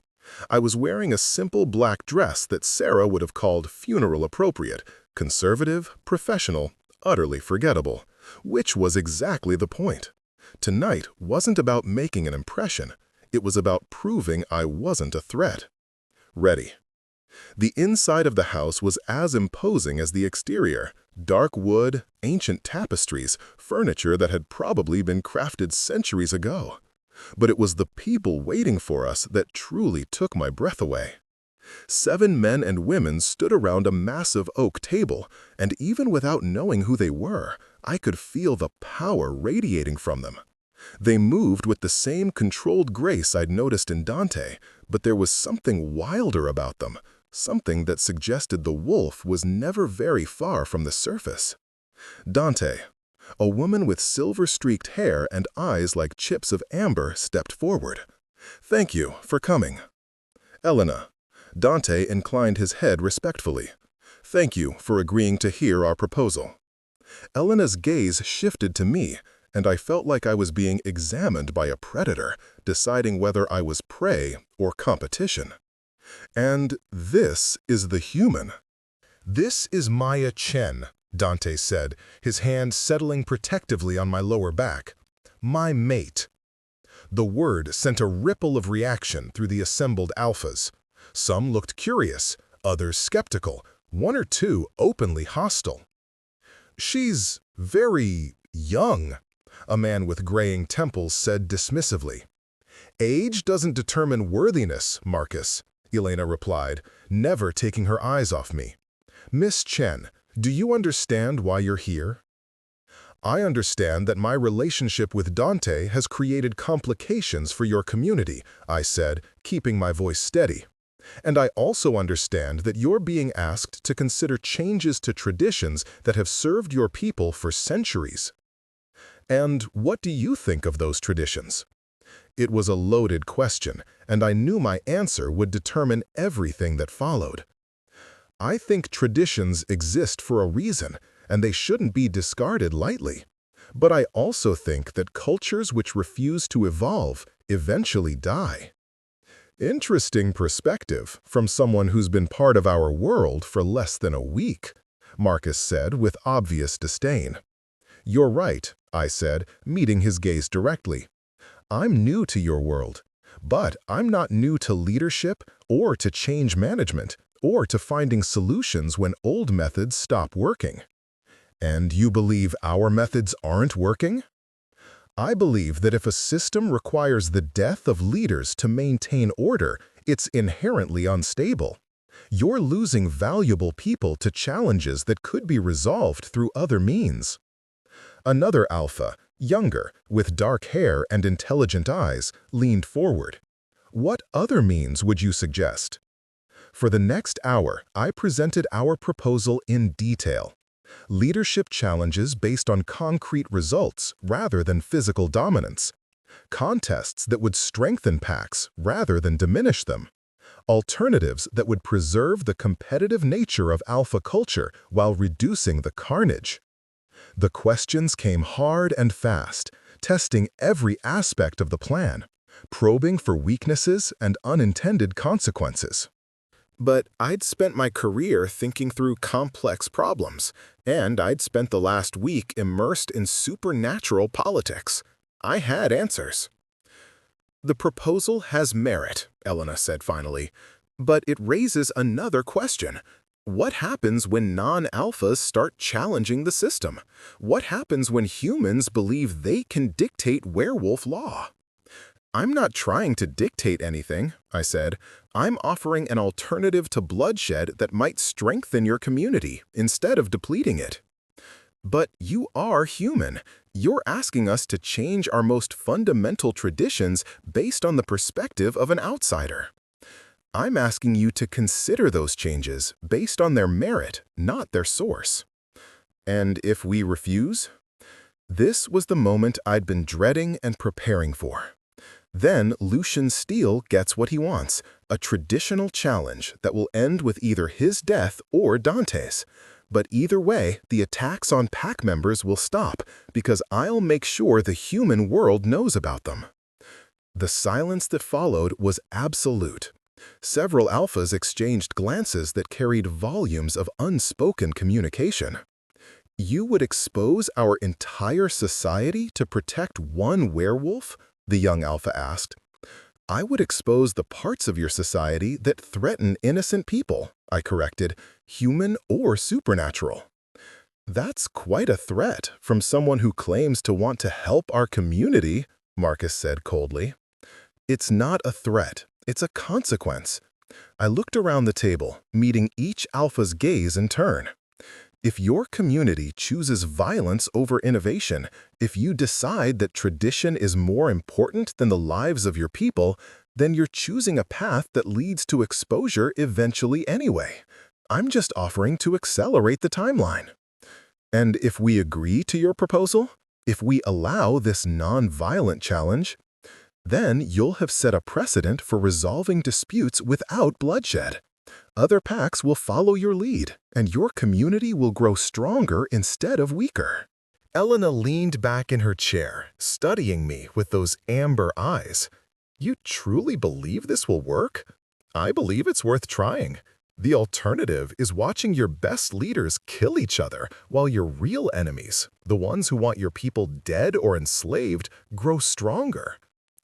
I was wearing a simple black dress that Sarah would have called funeral appropriate, conservative, professional, utterly forgettable, which was exactly the point. Tonight wasn't about making an impression. It was about proving I wasn't a threat. Ready. The inside of the house was as imposing as the exterior. Dark wood, ancient tapestries, furniture that had probably been crafted centuries ago. But it was the people waiting for us that truly took my breath away. 7 men and women stood around a massive oak table, and even without knowing who they were, I could feel the power radiating from them. They moved with the same controlled grace I'd noticed in Dante, but there was something wilder about them, something that suggested the wolf was never very far from the surface. Dante, a woman with silver-streaked hair and eyes like chips of amber, stepped forward. "Thank you for coming." Elena. Dante inclined his head respectfully. "Thank you for agreeing to hear our proposal." Elena's gaze shifted to me, and I felt like I was being examined by a predator, deciding whether I was prey or competition. "And this is the human." "This is Maya Chen," Dante said, his hand settling protectively on my lower back. "My mate." The word sent a ripple of reaction through the assembled alphas. Some looked curious, others skeptical, 1 or 2 openly hostile. "She's very young," a man with graying temples said dismissively. "Age doesn't determine worthiness, Marcus," Elena replied, never taking her eyes off me. "Miss Chen, do you understand why you're here?" "I understand that my relationship with Dante has created complications for your community," I said, keeping my voice steady. "And I also understand that you're being asked to consider changes to traditions that have served your people for centuries." "And what do you think of those traditions?" It was a loaded question, and I knew my answer would determine everything that followed. "I think traditions exist for a reason, and they shouldn't be discarded lightly. But I also think that cultures which refuse to evolve eventually die." "Interesting perspective from someone who's been part of our world for less than a week," Marcus said with obvious disdain. "You're right," I said, meeting his gaze directly. "I'm new to your world, but I'm not new to leadership or to change management or to finding solutions when old methods stop working." "And you believe our methods aren't working?" "I believe that if a system requires the death of leaders to maintain order, it's inherently unstable. You're losing valuable people to challenges that could be resolved through other means." Another alpha, younger, with dark hair and intelligent eyes, leaned forward. "What other means would you suggest?" For the next hour, I presented our proposal in detail. Leadership challenges based on concrete results rather than physical dominance. Contests that would strengthen packs rather than diminish them. Alternatives that would preserve the competitive nature of alpha culture while reducing the carnage. The questions came hard and fast, testing every aspect of the plan, probing for weaknesses and unintended consequences. But I'd spent my career thinking through complex problems, and I'd spent the last week immersed in supernatural politics. I had answers. "The proposal has merit," Elena said finally, But it raises another question. What happens when non-alphas start challenging the system? What happens when humans believe they can dictate werewolf law? I'm not trying to dictate anything, I said. I'm offering an alternative to bloodshed that might strengthen your community instead of depleting it. But you are human. You're asking us to change our most fundamental traditions based on the perspective of an outsider. I'm asking you to consider those changes based on their merit, not their source. And if we refuse? This was the moment I'd been dreading and preparing for. Then Lucian Steele gets what he wants, a traditional challenge that will end with either his death or Dante's. But either way, the attacks on pack members will stop because I'll make sure the human world knows about them. The silence that followed was absolute. Several alphas exchanged glances that carried volumes of unspoken communication. You would expose our entire society to protect one werewolf? The young alpha asked. I would expose the parts of your society that threaten innocent people, I corrected, human or supernatural. That's quite a threat from someone who claims to want to help our community, Marcus said coldly. It's not a threat, it's a consequence. I looked around the table, meeting each alpha's gaze in turn. If your community chooses violence over innovation, if you decide that tradition is more important than the lives of your people, then you're choosing a path that leads to exposure eventually anyway. I'm just offering to accelerate the timeline. And if we agree to your proposal, if we allow this non-violent challenge, then you'll have set a precedent for resolving disputes without bloodshed. Other packs will follow your lead, and your community will grow stronger instead of weaker. Elena leaned back in her chair, studying me with those amber eyes. You truly believe this will work? I believe it's worth trying. The alternative is watching your best leaders kill each other while your real enemies, the ones who want your people dead or enslaved, grow stronger.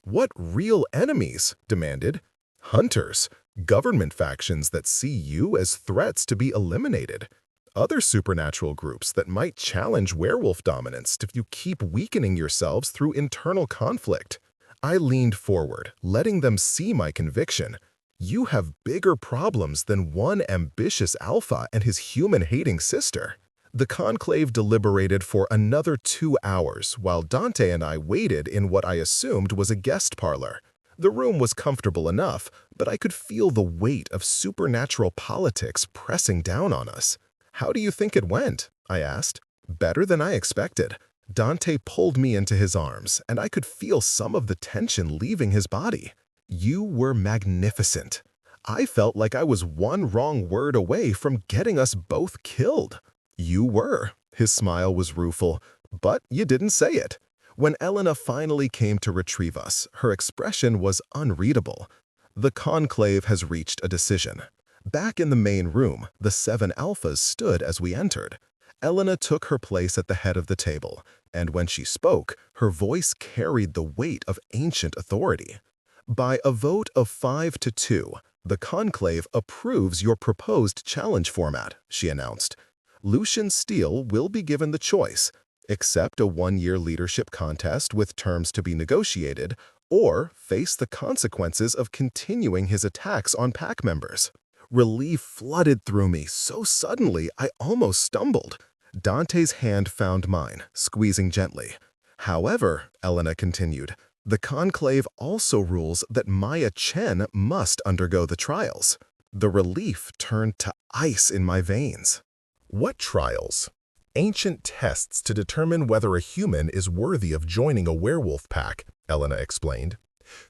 What real enemies? Demanded. Hunters. Government factions that see you as threats to be eliminated. Other supernatural groups that might challenge werewolf dominance if you keep weakening yourselves through internal conflict. I leaned forward, letting them see my conviction. You have bigger problems than one ambitious alpha and his human-hating sister. The conclave deliberated for another 2 hours while Dante and I waited in what I assumed was a guest parlor. The room was comfortable enough, but I could feel the weight of supernatural politics pressing down on us. How do you think it went? I asked. Better than I expected. Dante pulled me into his arms, and I could feel some of the tension leaving his body. You were magnificent. I felt like I was one wrong word away from getting us both killed. You were. His smile was rueful, but you didn't say it. When Elena finally came to retrieve us, her expression was unreadable. The conclave has reached a decision. Back in the main room, the 7 alphas stood as we entered. Elena took her place at the head of the table, and when she spoke, her voice carried the weight of ancient authority. By a vote of 5-2, the conclave approves your proposed challenge format, she announced. Lucian Steele will be given the choice: accept a 1-year leadership contest with terms to be negotiated, or face the consequences of continuing his attacks on pack members. Relief flooded through me so suddenly I almost stumbled. Dante's hand found mine, squeezing gently. However, Elena continued, the conclave also rules that Maya Chen must undergo the trials. The relief turned to ice in my veins. What trials? Ancient tests to determine whether a human is worthy of joining a werewolf pack, Elena explained.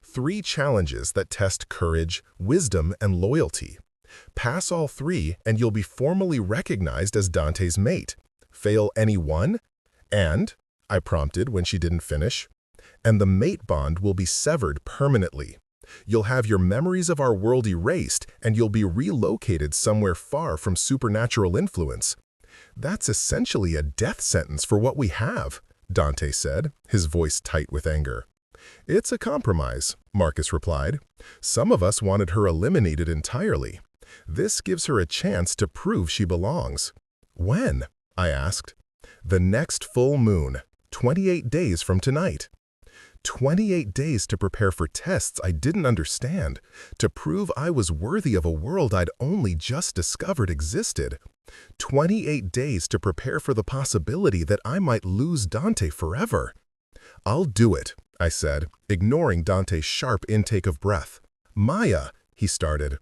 3 challenges that test courage, wisdom, and loyalty. Pass all 3 and you'll be formally recognized as Dante's mate. Fail any one? And, I prompted when she didn't finish, and the mate bond will be severed permanently. You'll have your memories of our world erased and you'll be relocated somewhere far from supernatural influence. That's essentially a death sentence for what we have, Dante said, his voice tight with anger. It's a compromise, Marcus replied. Some of us wanted her eliminated entirely. This gives her a chance to prove she belongs. When? I asked. The next full moon, 28 days from tonight. 28 days to prepare for tests I didn't understand, to prove I was worthy of a world I'd only just discovered existed. 28 days to prepare for the possibility that I might lose Dante forever. I'll do it, I said, ignoring Dante's sharp intake of breath. Maya, he started.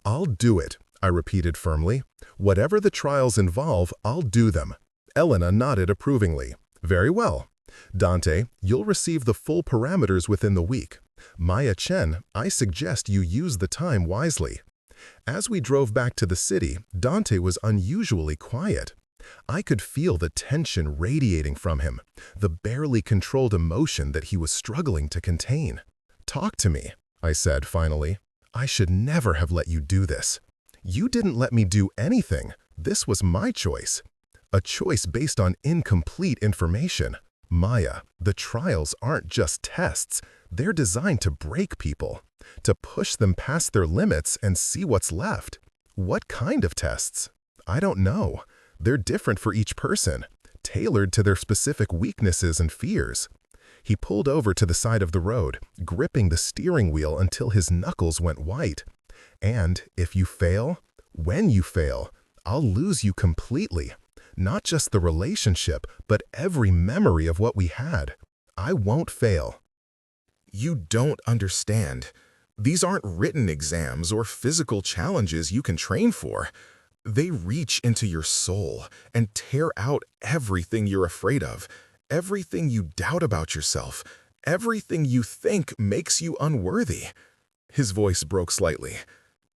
I'll do it, I repeated firmly. Whatever the trials involve, I'll do them. Elena nodded approvingly. Very well. Dante, you'll receive the full parameters within the week. Maya Chen, I suggest you use the time wisely. As we drove back to the city, Dante was unusually quiet. I could feel the tension radiating from him, the barely controlled emotion that he was struggling to contain. Talk to me, I said finally. I should never have let you do this. You didn't let me do anything. This was my choice. A choice based on incomplete information. Maya, the trials aren't just tests. They're designed to break people, to push them past their limits and see what's left. What kind of tests? I don't know. They're different for each person, tailored to their specific weaknesses and fears. He pulled over to the side of the road, gripping the steering wheel until his knuckles went white. And if you fail, when you fail, I'll lose you completely. Not just the relationship, but every memory of what we had. I won't fail. You don't understand. These aren't written exams or physical challenges you can train for. They reach into your soul and tear out everything you're afraid of, everything you doubt about yourself, everything you think makes you unworthy. His voice broke slightly.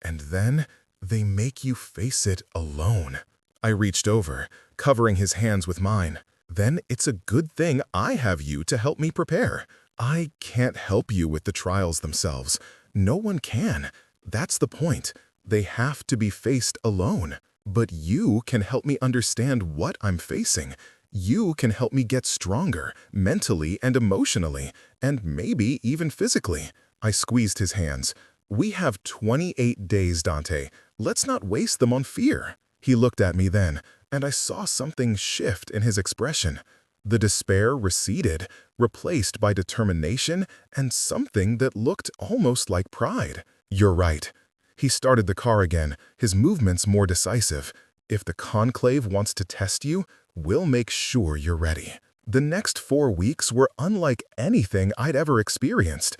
And then they make you face it alone. I reached over, covering his hands with mine. Then it's a good thing I have you to help me prepare. I can't help you with the trials themselves. No one can. That's the point. They have to be faced alone. But you can help me understand what I'm facing. You can help me get stronger, mentally and emotionally, and maybe even physically. I squeezed his hands. We have 28 days, Dante. Let's not waste them on fear. He looked at me then, and I saw something shift in his expression. The despair receded, replaced by determination and something that looked almost like pride. You're right. He started the car again, his movements more decisive. If the conclave wants to test you, we'll make sure you're ready. The next 4 weeks were unlike anything I'd ever experienced.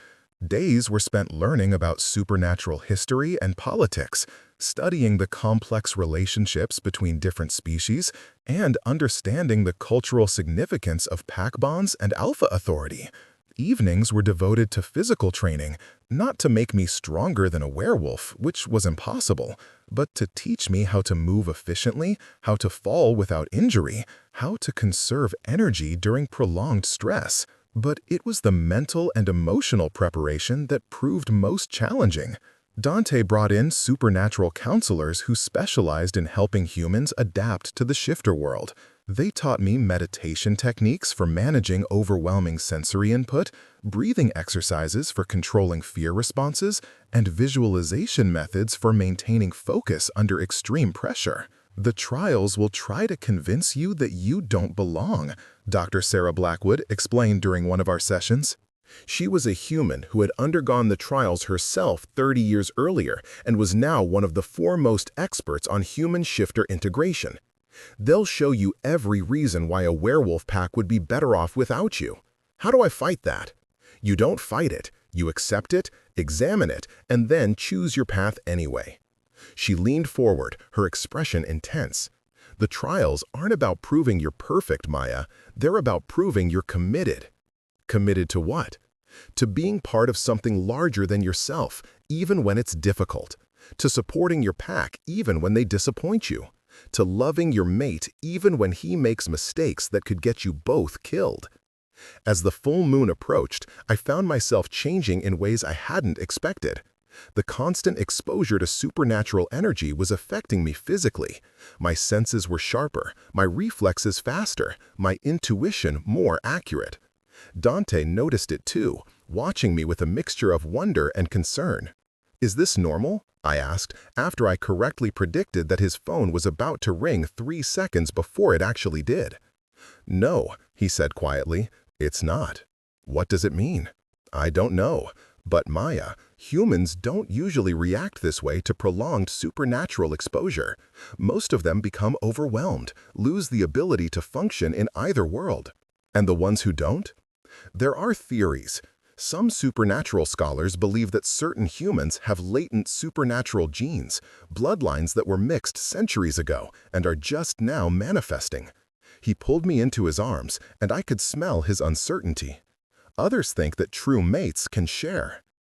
Days were spent learning about supernatural history and politics, studying the complex relationships between different species, and understanding the cultural significance of pack bonds and alpha authority. Evenings were devoted to physical training, not to make me stronger than a werewolf, which was impossible, but to teach me how to move efficiently, how to fall without injury, how to conserve energy during prolonged stress. But it was the mental and emotional preparation that proved most challenging. Dante brought in supernatural counselors who specialized in helping humans adapt to the shifter world. They taught me meditation techniques for managing overwhelming sensory input, breathing exercises for controlling fear responses, and visualization methods for maintaining focus under extreme pressure. The trials will try to convince you that you don't belong, Dr. Sarah Blackwood explained during one of our sessions. She was a human who had undergone the trials herself 30 years earlier and was now one of the foremost experts on human shifter integration. They'll show you every reason why a werewolf pack would be better off without you. How do I fight that? You don't fight it. You accept it, examine it, and then choose your path anyway. She leaned forward, her expression intense. The trials aren't about proving you're perfect, Maya. They're about proving you're committed. Committed to what? To being part of something larger than yourself, even when it's difficult. To supporting your pack, even when they disappoint you. To loving your mate, even when he makes mistakes that could get you both killed. As the full moon approached, I found myself changing in ways I hadn't expected. The constant exposure to supernatural energy was affecting me physically. My senses were sharper, my reflexes faster, my intuition more accurate. Dante noticed it too, watching me with a mixture of wonder and concern. "Is this normal?" I asked, after I correctly predicted that his phone was about to ring 3 seconds before it actually did. "No," he said quietly, "it's not." "What does it mean?" "I don't know. But Maya, humans don't usually react this way to prolonged supernatural exposure. Most of them become overwhelmed, lose the ability to function in either world. And the ones who don't? There are theories. Some supernatural scholars believe that certain humans have latent supernatural genes, bloodlines that were mixed centuries ago and are just now manifesting. He pulled me into his arms, and I could smell his uncertainty. Others think that true mates can share.